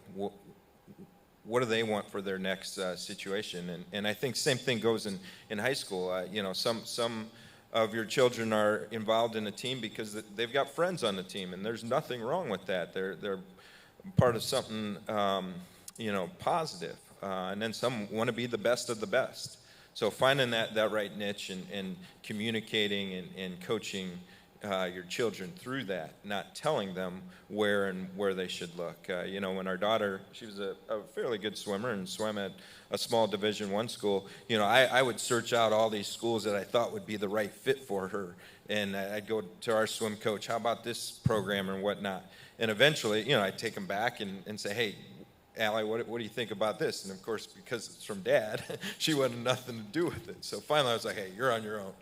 What do they want for their next situation? And I think same thing goes in high school. Some of your children are involved in a team because they've got friends on the team, and there's nothing wrong with that. They're part of something positive. And then some want to be the best of the best. So finding that right niche and communicating and coaching your children through that, not telling them where they should look. When our daughter, she was a fairly good swimmer and swam at a small Division I school, I would search out all these schools that I thought would be the right fit for her. And I'd go to our swim coach, how about this program and whatnot? And eventually, I'd take them back and say, hey, Allie, what do you think about this? And of course, because it's from Dad, she wanted nothing to do with it. So finally I was like, hey, you're on your own.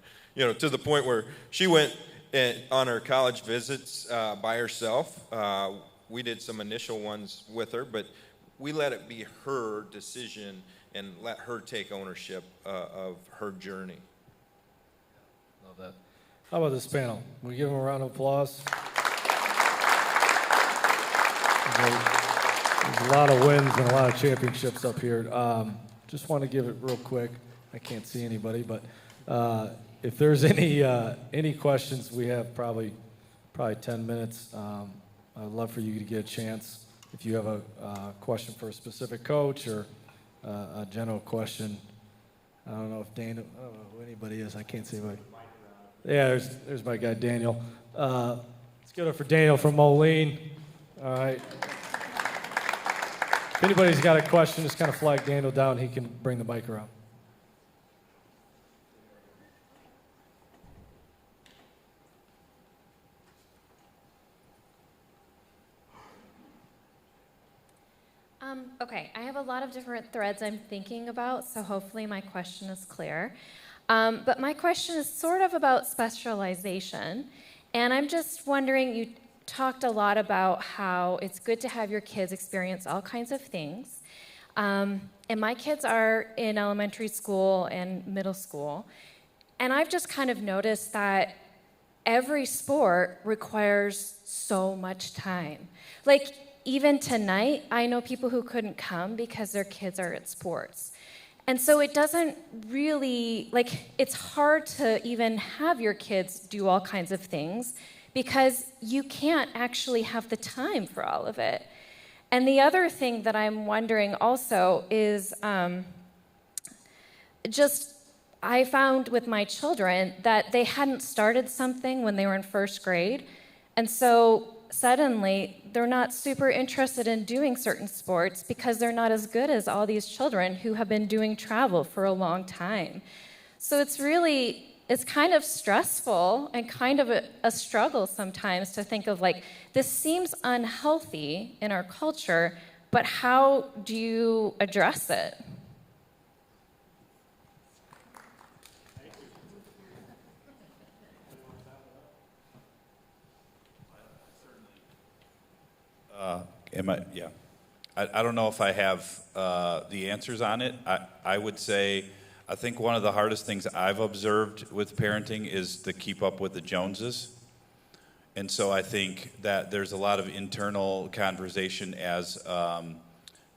To the point where she went on her college visits by herself. We did some initial ones with her, but we let it be her decision and let her take ownership of her journey. Love that. How about this panel? Can we give them a round of applause? There's a lot of wins and a lot of championships up here. Just want to give it real quick. I can't see anybody, but if there's any questions, we have probably 10 minutes. I'd love for you to get a chance. If you have a question for a specific coach or a general question, I don't know if Daniel, I don't know who anybody is. I can't see anybody. Yeah, there's my guy Daniel. Let's give it up for Daniel from Moline. All right. If anybody's got a question, just kind of flag Daniel down. He can bring the mic around. Okay, I have a lot of different threads I'm thinking about, so hopefully my question is clear. But my question is sort of about specialization, and I'm just wondering, you talked a lot about how it's good to have your kids experience all kinds of things. And my kids are in elementary school and middle school, and I've just kind of noticed that every sport requires so much time. Like, even tonight, I know people who couldn't come because their kids are at sports. And so it doesn't really, it's hard to even have your kids do all kinds of things because you can't actually have the time for all of it. And the other thing that I'm wondering also is I found with my children that they hadn't started something when they were in first grade. And so suddenly they're not super interested in doing certain sports because they're not as good as all these children who have been doing travel for a long time. So it's kind of stressful and kind of a struggle sometimes to think of this seems unhealthy in our culture, but how do you address it? Yeah. I don't know if I have the answers on it. I would say, I think one of the hardest things I've observed with parenting is to keep up with the Joneses. And so I think that there's a lot of internal conversation as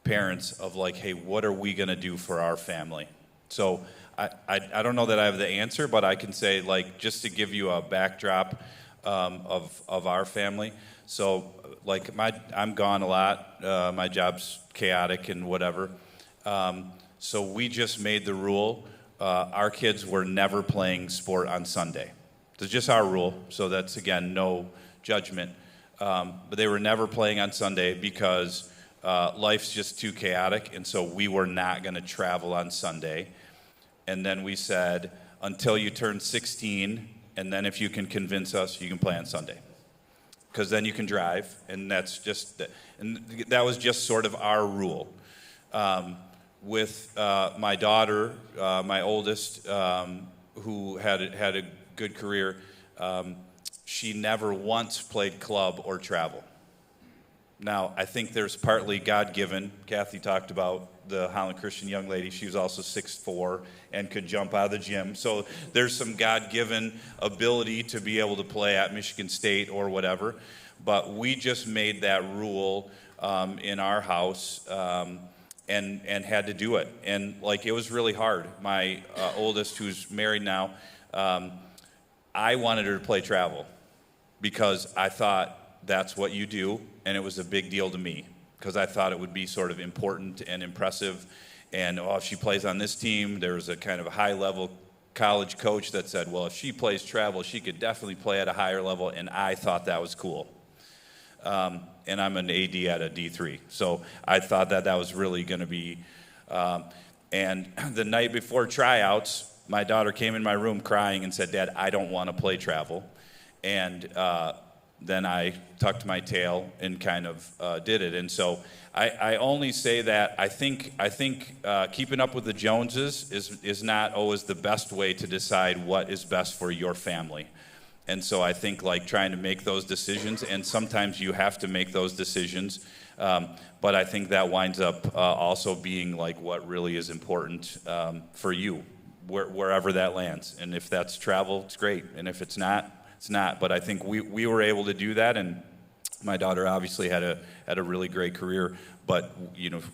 parents of hey, what are we going to do for our family? So I don't know that I have the answer, but I can say, just to give you a backdrop, of our family. So, like, I'm gone a lot. My job's chaotic and whatever. So we just made the rule. Our kids were never playing sport on Sunday. It's just our rule. So that's, again, no judgment. But they were never playing on Sunday because life's just too chaotic. And so we were not going to travel on Sunday. And then we said, until you turn 16, and then if you can convince us, you can play on Sunday. Because then you can drive, and that was just sort of our rule. With my daughter, my oldest, who had a good career, she never once played club or travel. Now, I think there's partly God-given. Kathy talked about the Holland Christian young lady. She was also 6'4" and could jump out of the gym. So there's some God-given ability to be able to play at Michigan State or whatever. But we just made that rule in our house and had to do it. And, like, it was really hard. My oldest, who's married now, I wanted her to play travel because I thought that's what you do, and it was a big deal to me because I thought it would be sort of important and impressive. And, if she plays on this team, there was a kind of a high-level college coach that said, well, if she plays travel, she could definitely play at a higher level, and I thought that was cool. And I'm an AD at a D3, so I thought that was really going to be. And the night before tryouts, my daughter came in my room crying and said, Dad, I don't want to play travel. And then I tucked my tail and kind of did it. And so I only say that I think keeping up with the Joneses is not always the best way to decide what is best for your family. And so I think, like, trying to make those decisions, and sometimes you have to make those decisions, but I think that winds up also being, like, what really is important for you, wherever that lands. And if that's travel, it's great. And if it's not, it's not. But I think we were able to do that, and my daughter obviously had a really great career, but,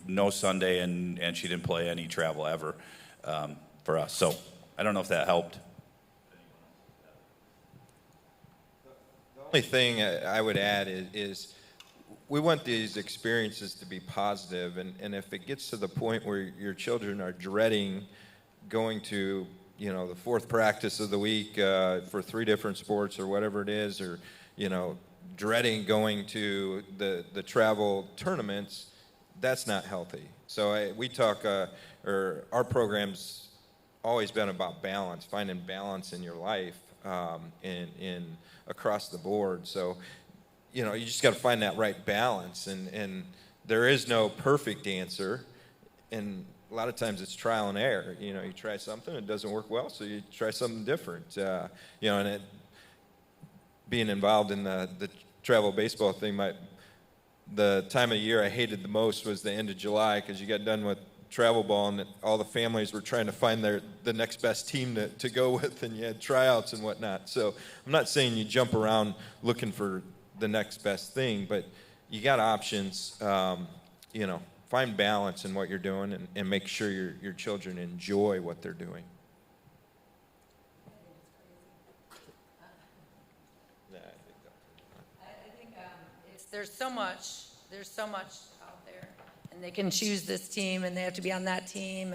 no Sunday, and she didn't play any travel ever for us. So I don't know if that helped. The only thing I would add is we want these experiences to be positive, and if it gets to the point where your children are dreading going to, the fourth practice of the week for 3 different sports or whatever it is, or, dreading going to the travel tournaments, that's not healthy. So we talk, or our program's always been about balance, finding balance in your life, in across the board. So, you just got to find that right balance, and there is no perfect answer, and a lot of times it's trial and error. You try something, it doesn't work well, so you try something different. And being involved in the travel baseball thing, the time of year I hated the most was the end of July, because you got done with travel ball and all the families were trying to find the next best team to go with, and you had tryouts and whatnot. So I'm not saying you jump around looking for the next best thing, but you got options. Find balance in what you're doing, and make sure your children enjoy what they're doing. I think there's so much out there, and they can choose this team, and they have to be on that team.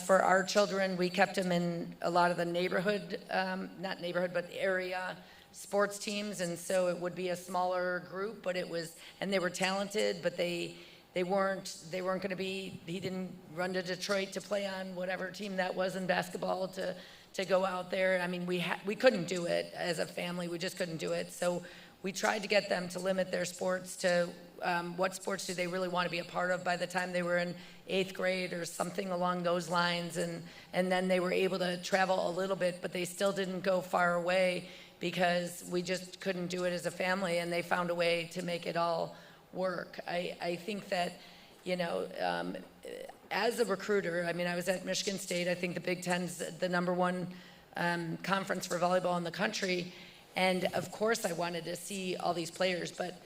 For our children, we kept them in a lot of the neighborhood, not neighborhood, but area sports teams, and so it would be a smaller group, but and they were talented, but they weren't going to be. He didn't run to Detroit to play on whatever team that was in basketball to go out there. I mean, we couldn't do it as a family. We just couldn't do it. So we tried to get them to limit their sports to what sports do they really want to be a part of by the time they were in 8th grade or something along those lines, and then they were able to travel a little bit, but they still didn't go far away because we just couldn't do it as a family, and they found a way to make it all work. I think that, as a recruiter, I mean, I was at Michigan State. I think the Big Ten's the #1 conference for volleyball in the country. And of course I wanted to see all these players, but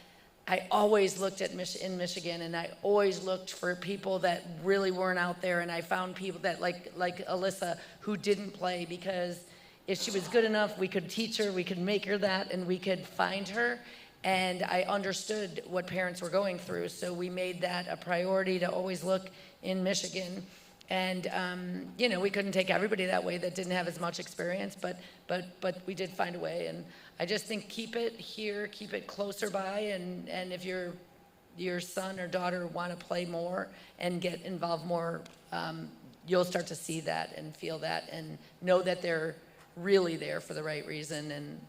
I always looked in Michigan, and I always looked for people that really weren't out there. And I found people that like Alyssa, who didn't play because if she was good enough, we could teach her, we could make her that, and we could find her. And I understood what parents were going through, so we made that a priority to always look in Michigan. And we couldn't take everybody that way that didn't have as much experience, but we did find a way. And I just think keep it here, keep it closer by, and if your son or daughter want to play more and get involved more, you'll start to see that and feel that and know that they're really there for the right reason, and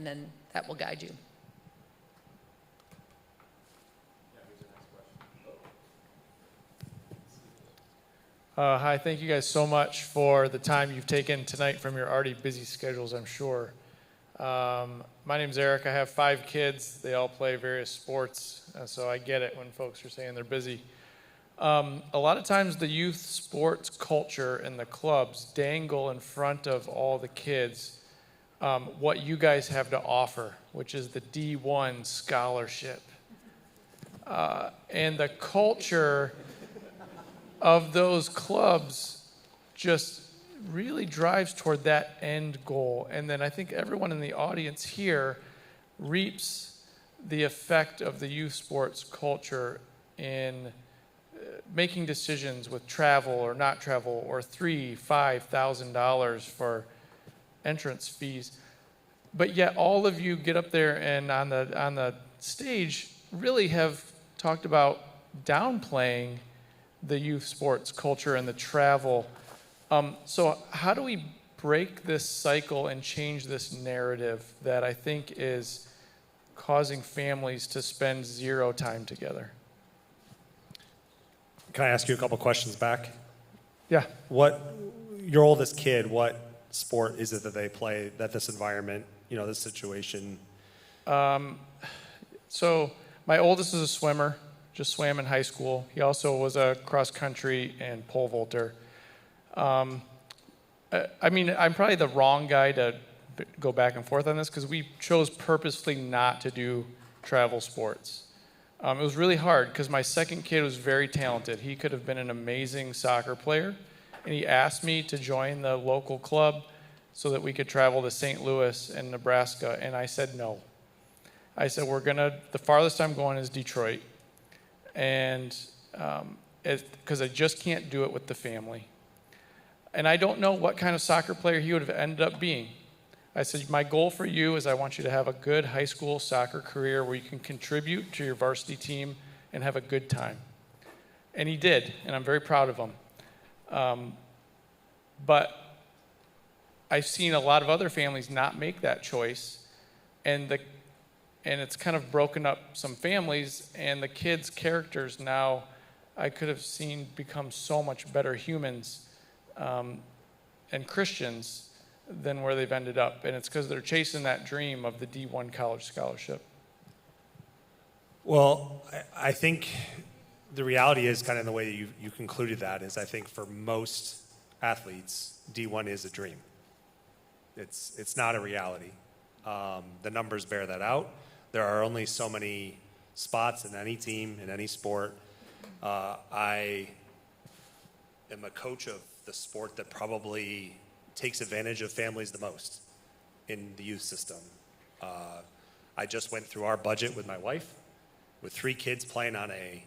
then that will guide you. Hi, thank you guys so much for the time you've taken tonight from your already busy schedules, I'm sure. My name's Eric. I have 5 kids. They all play various sports, so I get it when folks are saying they're busy. A lot of times the youth sports culture and the clubs dangle in front of all the kids what you guys have to offer, which is the D1 scholarship. And the culture of those clubs just really drives toward that end goal. And then I think everyone in the audience here reaps the effect of the youth sports culture in making decisions with travel or not travel or $3,000-$5,000 for entrance fees. But yet all of you get up there and on the stage really have talked about downplaying the youth sports culture and the travel. So how do we break this cycle and change this narrative that I think is causing families to spend 0 time together? Can I ask you a couple questions back? Yeah. Your oldest kid, what sport is it that they play, that this environment, this situation? So my oldest is a swimmer, just swam in high school. He also was a cross country and pole vaulter. I'm probably the wrong guy to go back and forth on this because we chose purposefully not to do travel sports. It was really hard because my second kid was very talented. He could have been an amazing soccer player, and he asked me to join the local club so that we could travel to St. Louis and Nebraska, and I said no. I said, the farthest I'm going is Detroit, and because I just can't do it with the family. And I don't know what kind of soccer player he would have ended up being. I said, my goal for you is I want you to have a good high school soccer career where you can contribute to your varsity team and have a good time. And he did, and I'm very proud of him. But I've seen a lot of other families not make that choice, and it's kind of broken up some families, and the kids' characters now I could have seen become so much better humans and Christians than where they've ended up. And it's because they're chasing that dream of the D1 college scholarship. Well, I think the reality is kind of the way you concluded that is I think for most athletes, D1 is a dream. It's not a reality. The numbers bear that out. There are only so many spots in any team, in any sport. I am a coach of the sport that probably takes advantage of families the most in the youth system. I just went through our budget with my wife, with 3 kids playing on a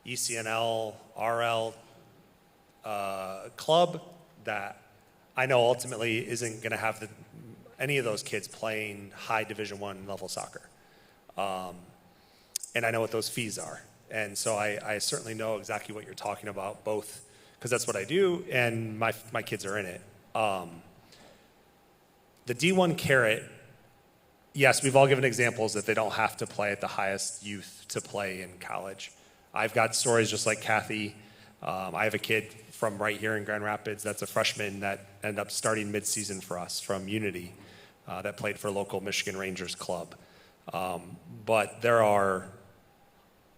ECNL, RL club that I know ultimately isn't going to have any of those kids playing high Division I level soccer. And I know what those fees are. And so I certainly know exactly what you're talking about, both because that's what I do and my kids are in it. The D1 carrot, yes, we've all given examples that they don't have to play at the highest youth to play in college. I've got stories just like Kathy. I have a kid from right here in Grand Rapids that's a freshman that ended up starting midseason for us from Unity that played for local Michigan Rangers club. But there are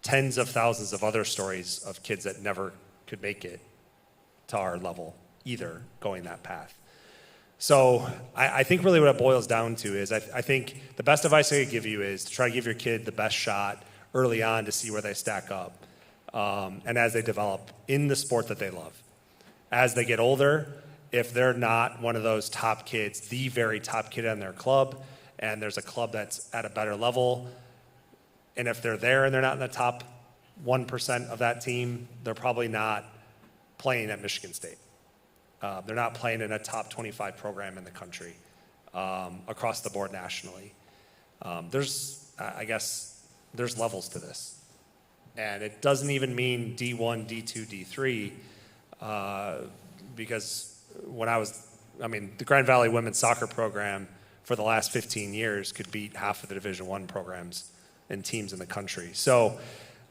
tens of thousands of other stories of kids that never could make it to our level either going that path. So I think really what it boils down to is I think the best advice I could give you is to try to give your kid the best shot early on to see where they stack up. And as they develop in the sport that they love. As they get older if they're not one of those top kids, the very top kid on their club, and there's a club that's at a better level, and if they're there and they're not in the top 1% of that team, they're probably not playing at Michigan State. They're not playing in a top 25 program in the country across the board nationally. I guess there's levels to this. And it doesn't even mean D1, D2, D3, because the Grand Valley women's soccer program for the last 15 years could beat half of the Division I programs and teams in the country. So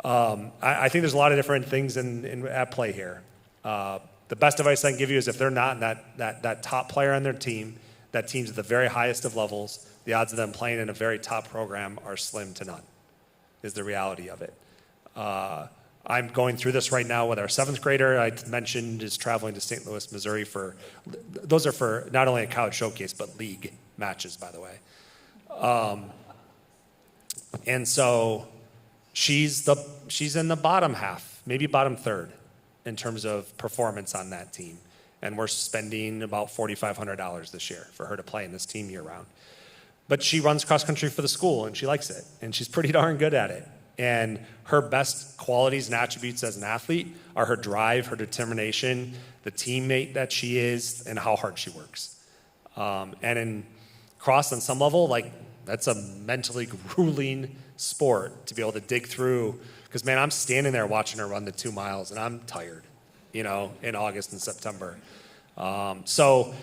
I think there's a lot of different things at play here. The best advice I can give you is if they're not that top player on their team, that team's at the very highest of levels, the odds of them playing in a very top program are slim to none, is the reality of it. I'm going through this right now with our 7th grader. I mentioned is traveling to St. Louis, Missouri those are for not only a college showcase, but league matches, by the way. And so she's in the bottom half, maybe bottom third in terms of performance on that team. And we're spending about $4,500 this year for her to play in this team year round. But she runs cross country for the school and she likes it. And she's pretty darn good at it. And her best qualities and attributes as an athlete are her drive, her determination, the teammate that she is, and how hard she works. And in cross on some level, that's a mentally grueling sport to be able to dig through. Because, man, I'm standing there watching her run the 2 miles, and I'm tired, in August and September. So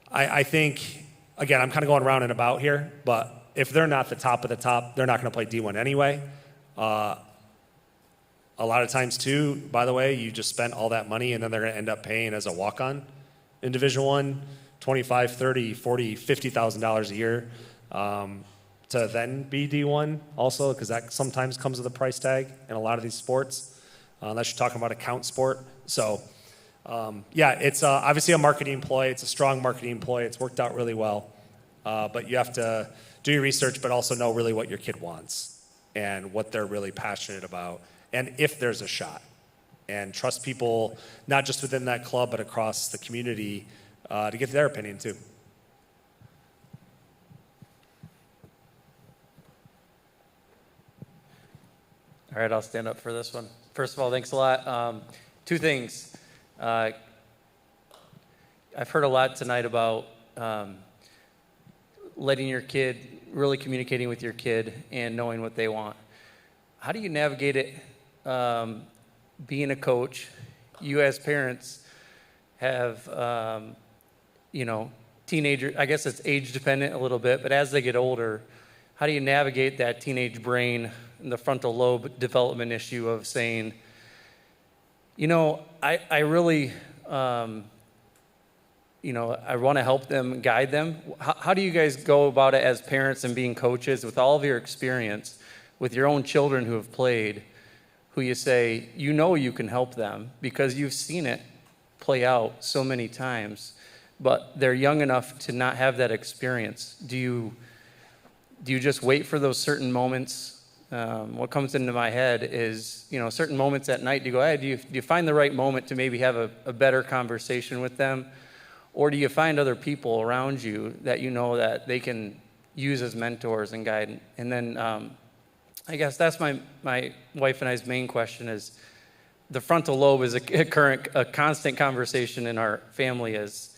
I think, again, I'm kind of going round and about here, but if they're not the top of the top, they're not going to play D1 anyway. A lot of times, too, by the way, you just spent all that money, and then they're going to end up paying as a walk-on in Division I, $25,000, $30,000, $40,000, $50,000 a year. To then be D1 also, because that sometimes comes with a price tag in a lot of these sports, unless you're talking about a count sport. So, it's obviously a marketing ploy. It's a strong marketing ploy. It's worked out really well. But you have to do your research, but also know really what your kid wants and what they're really passionate about, and if there's a shot. And trust people, not just within that club, but across the community to get their opinion too. All right, I'll stand up for this one. First of all, thanks a lot. 2 things. I've heard a lot tonight about letting your kid, really communicating with your kid and knowing what they want. How do you navigate it being a coach? You as parents have, teenager, I guess it's age dependent a little bit, but as they get older, how do you navigate that teenage brain and the frontal lobe development issue of saying, I really, I want to help them, guide them. How do you guys go about it as parents and being coaches with all of your experience with your own children who have played, who you say, you can help them because you've seen it play out so many times, but they're young enough to not have that experience. Do you just wait for those certain moments? What comes into my head is, certain moments at night, do you go, hey, do you find the right moment to maybe have a better conversation with them? Or do you find other people around you that that they can use as mentors and guide? And then I guess that's my wife and I's main question is, the frontal lobe is a constant conversation in our family is,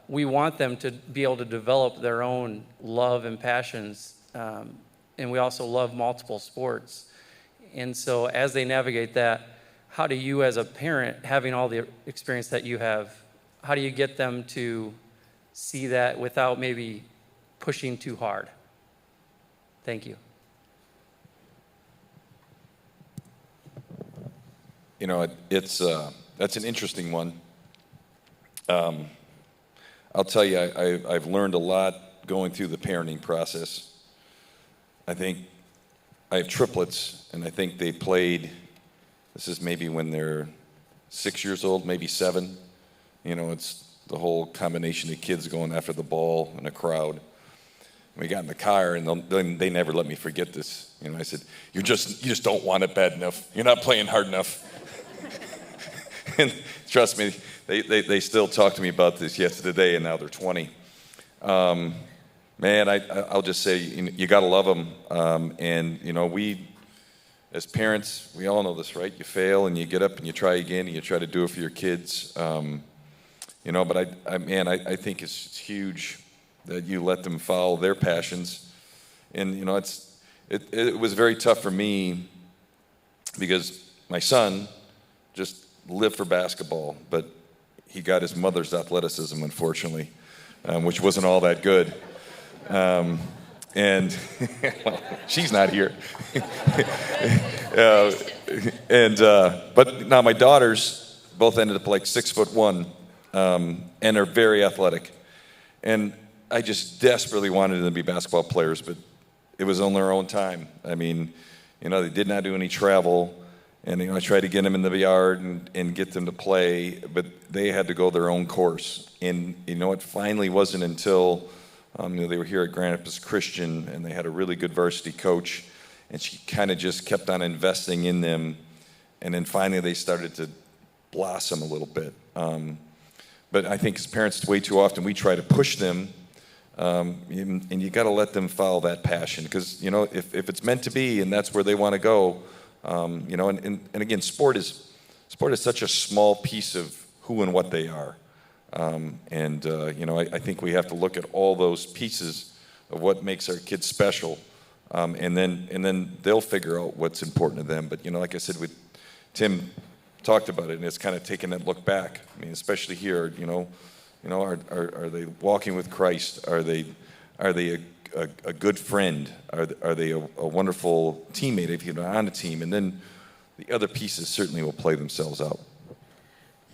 we want them to be able to develop their own love and passions, and we also love multiple sports. And so as they navigate that, how do you as a parent, having all the experience that you have, how do you get them to see that without maybe pushing too hard? Thank you. That's an interesting one. I'll tell you, I've learned a lot going through the parenting process. I think I have triplets, and I think they played, this is maybe when they're 6 years old, maybe 7. It's the whole combination of kids going after the ball in a crowd. We got in the car, and they never let me forget this. I said, you just don't want it bad enough. You're not playing hard enough. And trust me, they still talk to me about this yesterday, and now they're 20. Man, I'll just say you got to love them. And, we, as parents, we all know this, right? You fail and you get up and you try again and you try to do it for your kids. But I think it's huge that you let them follow their passions. And, it was very tough for me because my son just lived for basketball, but he got his mother's athleticism, unfortunately, which wasn't all that good. And well, she's not here. But now my daughters both ended up like 6'1", and are very athletic. And I just desperately wanted them to be basketball players, but it was on their own time. I mean, they did not do any travel. And, I tried to get them in the yard and get them to play, but they had to go their own course. And, it finally wasn't until they were here at Grand Rapids Christian, and they had a really good varsity coach, and she kind of just kept on investing in them. And then finally they started to blossom a little bit. But I think as parents, way too often, we try to push them, and you got to let them follow that passion. Because, if it's meant to be and that's where they want to go, and again, sport is such a small piece of who and what they are. I think we have to look at all those pieces of what makes our kids special, and then they'll figure out what's important to them. But like I said, Tim talked about it, and it's kind of taking that look back. I mean, especially here, are they walking with Christ? Are they a good friend? Are they a wonderful teammate if you're on a team? And then the other pieces certainly will play themselves out.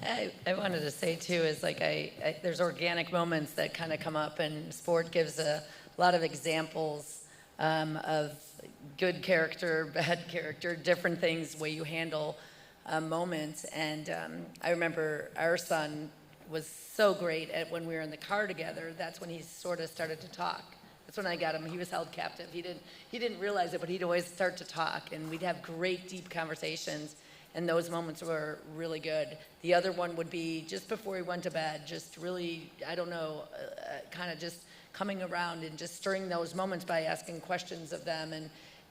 I wanted to say too is there's organic moments that kind of come up, and sport gives a lot of examples of good character, bad character, different things, way you handle moments. And I remember our son was so great at when we were in the car together. That's when he sort of started to talk. That's when I got him. He was held captive. He didn't realize it, but he'd always start to talk, and we'd have great, deep conversations. And those moments were really good. The other one would be just before he went to bed, just really, kind of just coming around and just stirring those moments by asking questions of them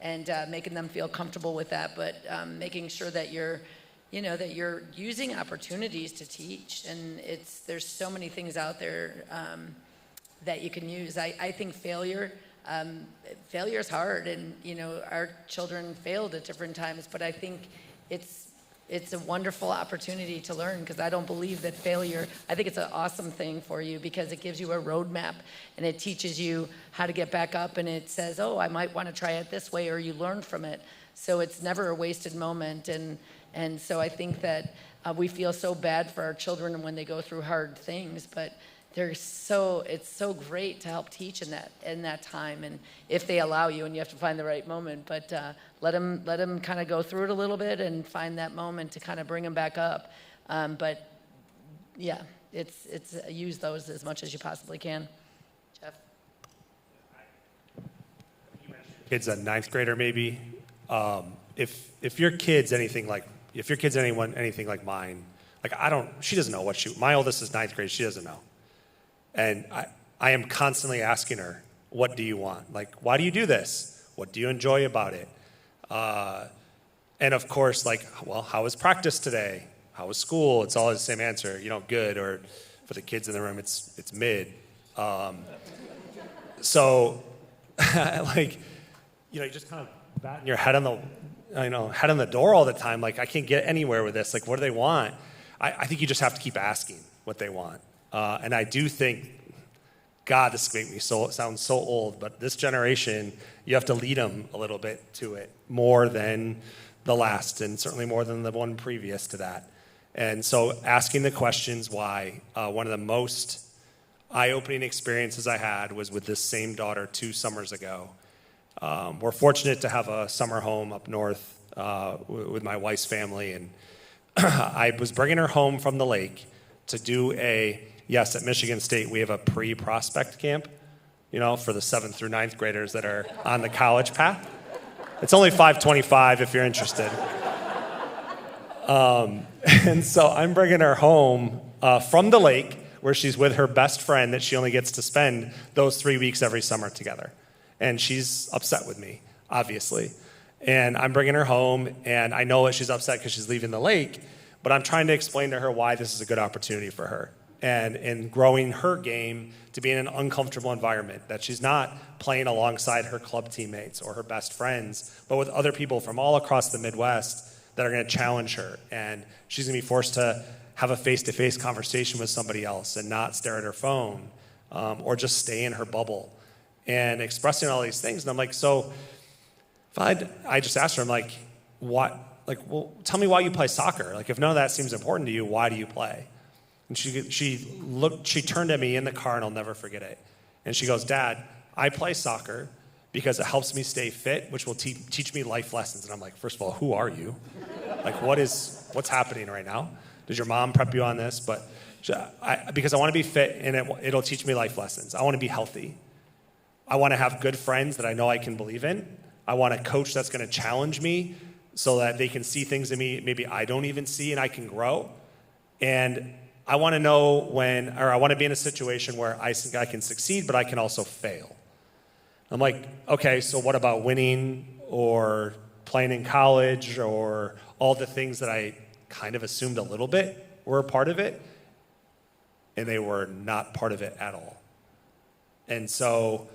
and making them feel comfortable with that, but making sure that you're using opportunities to teach. And there's so many things out there that you can use. I think failure is hard, and our children failed at different times, but I think it's a wonderful opportunity to learn, because I don't believe that failure, I think it's an awesome thing for you, because it gives you a roadmap and it teaches you how to get back up, and it says, oh, I might want to try it this way, or you learn from it. So it's never a wasted moment. And so I think that we feel so bad for our children when they go through hard things, but it's so great to help teach in that time, and if they allow you, and you have to find the right moment, but let them kind of go through it a little bit and find that moment to kind of bring them back up. But yeah, it's use those as much as you possibly can. Jeff? Kids, a ninth grader maybe. If your kid's anything like mine, she doesn't know my oldest is ninth grade, she doesn't know. And I am constantly asking her, what do you want? Why do you do this? What do you enjoy about it? And of course, how was practice today? How was school? It's all the same answer, good, or for the kids in the room, it's mid. So, you just kind of batting your head on the door all the time. I can't get anywhere with this. What do they want? I think you just have to keep asking what they want. And I do think, God, this makes me sound so old, but this generation, you have to lead them a little bit to it, more than the last, and certainly more than the one previous to that. And so asking the questions why. One of the most eye-opening experiences I had was with this same daughter 2 summers ago. We're fortunate to have a summer home up north with my wife's family, and I was bringing her home from the lake to do at Michigan State, we have a pre-prospect camp, for the 7th through 9th graders that are on the college path. It's only $5.25 if you're interested. And so I'm bringing her home, from the lake where she's with her best friend that she only gets to spend those 3 weeks every summer together. And she's upset with me, obviously. And I'm bringing her home, and I know that she's upset because she's leaving the lake, but I'm trying to explain to her why this is a good opportunity for her. And in growing her game to be in an uncomfortable environment, that she's not playing alongside her club teammates or her best friends, but with other people from all across the Midwest that are going to challenge her. And she's going to be forced to have a face-to-face conversation with somebody else and not stare at her phone or just stay in her bubble and expressing all these things. And I'm like, so if I just asked her, I'm like, what? Like, well, tell me why you play soccer. Like, if none of that seems important to you, why do you play? And she turned at me in the car, and I'll never forget it. And she goes, Dad, I play soccer because it helps me stay fit, which will teach me life lessons. And I'm like, first of all, who are you? Like, what's happening right now? Did your mom prep you on this? But because I want to be fit, and it'll teach me life lessons. I want to be healthy. I want to have good friends that I know I can believe in. I want a coach that's going to challenge me so that they can see things in me maybe I don't even see, and I can grow. And I want to know I want to be in a situation where I think I can succeed, but I can also fail. I'm like, okay, so what about winning or playing in college or all the things that I kind of assumed a little bit were a part of it? And they were not part of it at all. And so,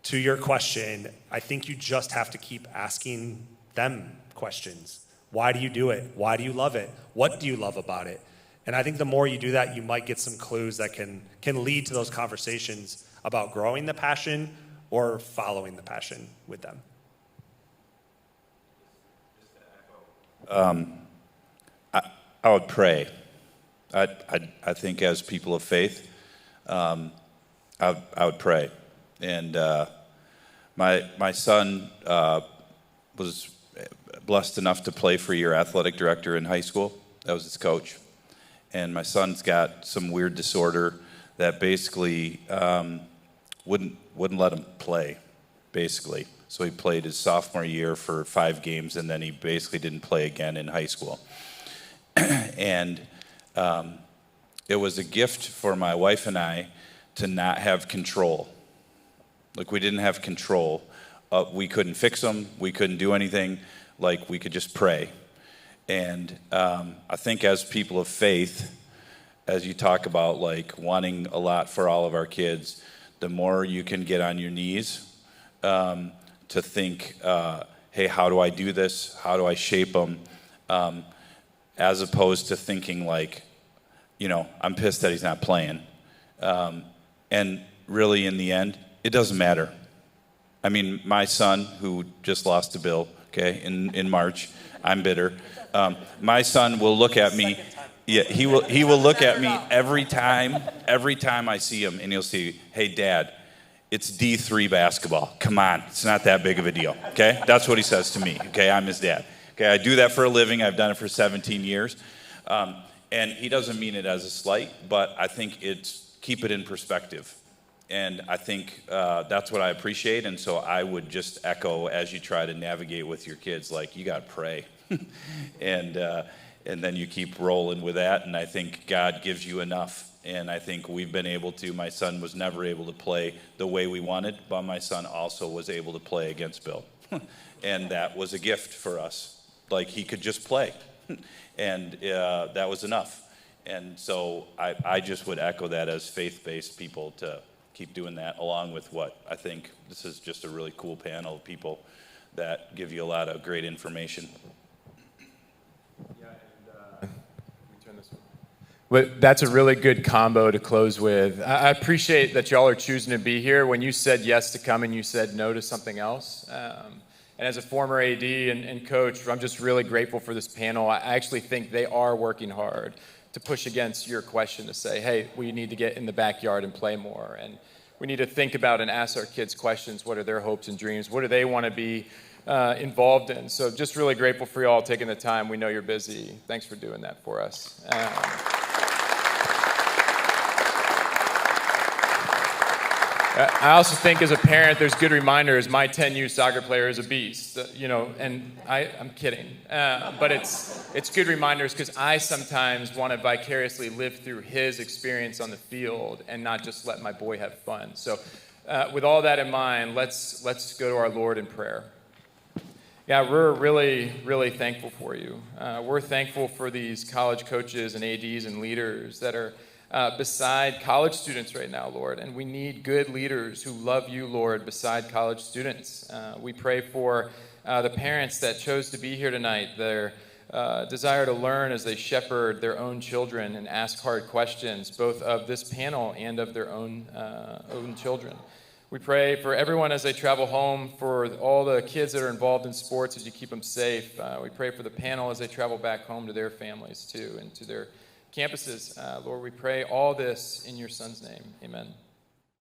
to your question, I think you just have to keep asking them questions. Why do you do it? Why do you love it? What do you love about it? And I think the more you do that, you might get some clues that can lead to those conversations about growing the passion or following the passion with them. I would pray. I think as people of faith, I would pray. And my son was blessed enough to play for your athletic director in high school. That was his coach. And my son's got some weird disorder that basically wouldn't let him play, basically. So he played his sophomore year for 5 games, and then he basically didn't play again in high school. And it was a gift for my wife and I to not have control. Like, we didn't have control. We couldn't fix him. We couldn't do anything. Like, we could just pray. And I think as people of faith, as you talk about like wanting a lot for all of our kids, the more you can get on your knees to think, hey, how do I do this? How do I shape them? As opposed to thinking like, I'm pissed that he's not playing. And really in the end, it doesn't matter. I mean, my son, who just lost to Bill, in March, I'm bitter. My son will look at me. Yeah, he will look at me every time I see him, and he'll say, "Hey, Dad, it's D3 basketball. Come on, it's not that big of a deal." Okay, that's what he says to me. Okay, I'm his dad. Okay, I do that for a living. I've done it for 17 years, and he doesn't mean it as a slight, but I think keep it in perspective. And I think that's what I appreciate. And so I would just echo as you try to navigate with your kids, like, you got to pray. And then you keep rolling with that. And I think God gives you enough. And I think we've been able to. My son was never able to play the way we wanted, but my son also was able to play against Bill. And that was a gift for us. Like, he could just play. And that was enough. And so I just would echo that as faith-based people to keep doing that, along with what I think this is just a really cool panel of people that give you a lot of great information. Yeah, and let me turn this one. Well, that's a really good combo to close with. I appreciate that y'all are choosing to be here. When you said yes to come and you said no to something else. And as a former AD and coach, I'm just really grateful for this panel. I actually think they are working hard to push against your question to say, hey, we need to get in the backyard and play more. And we need to think about and ask our kids questions. What are their hopes and dreams? What do they want to be involved in? So just really grateful for you all taking the time. We know you're busy. Thanks for doing that for us. I also think as a parent, there's good reminders. My 10U soccer player is a beast, and I'm kidding. But it's good reminders because I sometimes want to vicariously live through his experience on the field and not just let my boy have fun. So with all that in mind, let's go to our Lord in prayer. God, we're really, really thankful for you. We're thankful for these college coaches and ADs and leaders that are beside college students right now, Lord. And we need good leaders who love you, Lord, beside college students. We pray for the parents that chose to be here tonight, their desire to learn as they shepherd their own children and ask hard questions, both of this panel and of their own children. We pray for everyone as they travel home, for all the kids that are involved in sports as you keep them safe. We pray for the panel as they travel back home to their families too and to their campuses. Lord, we pray all this in your Son's name. Amen.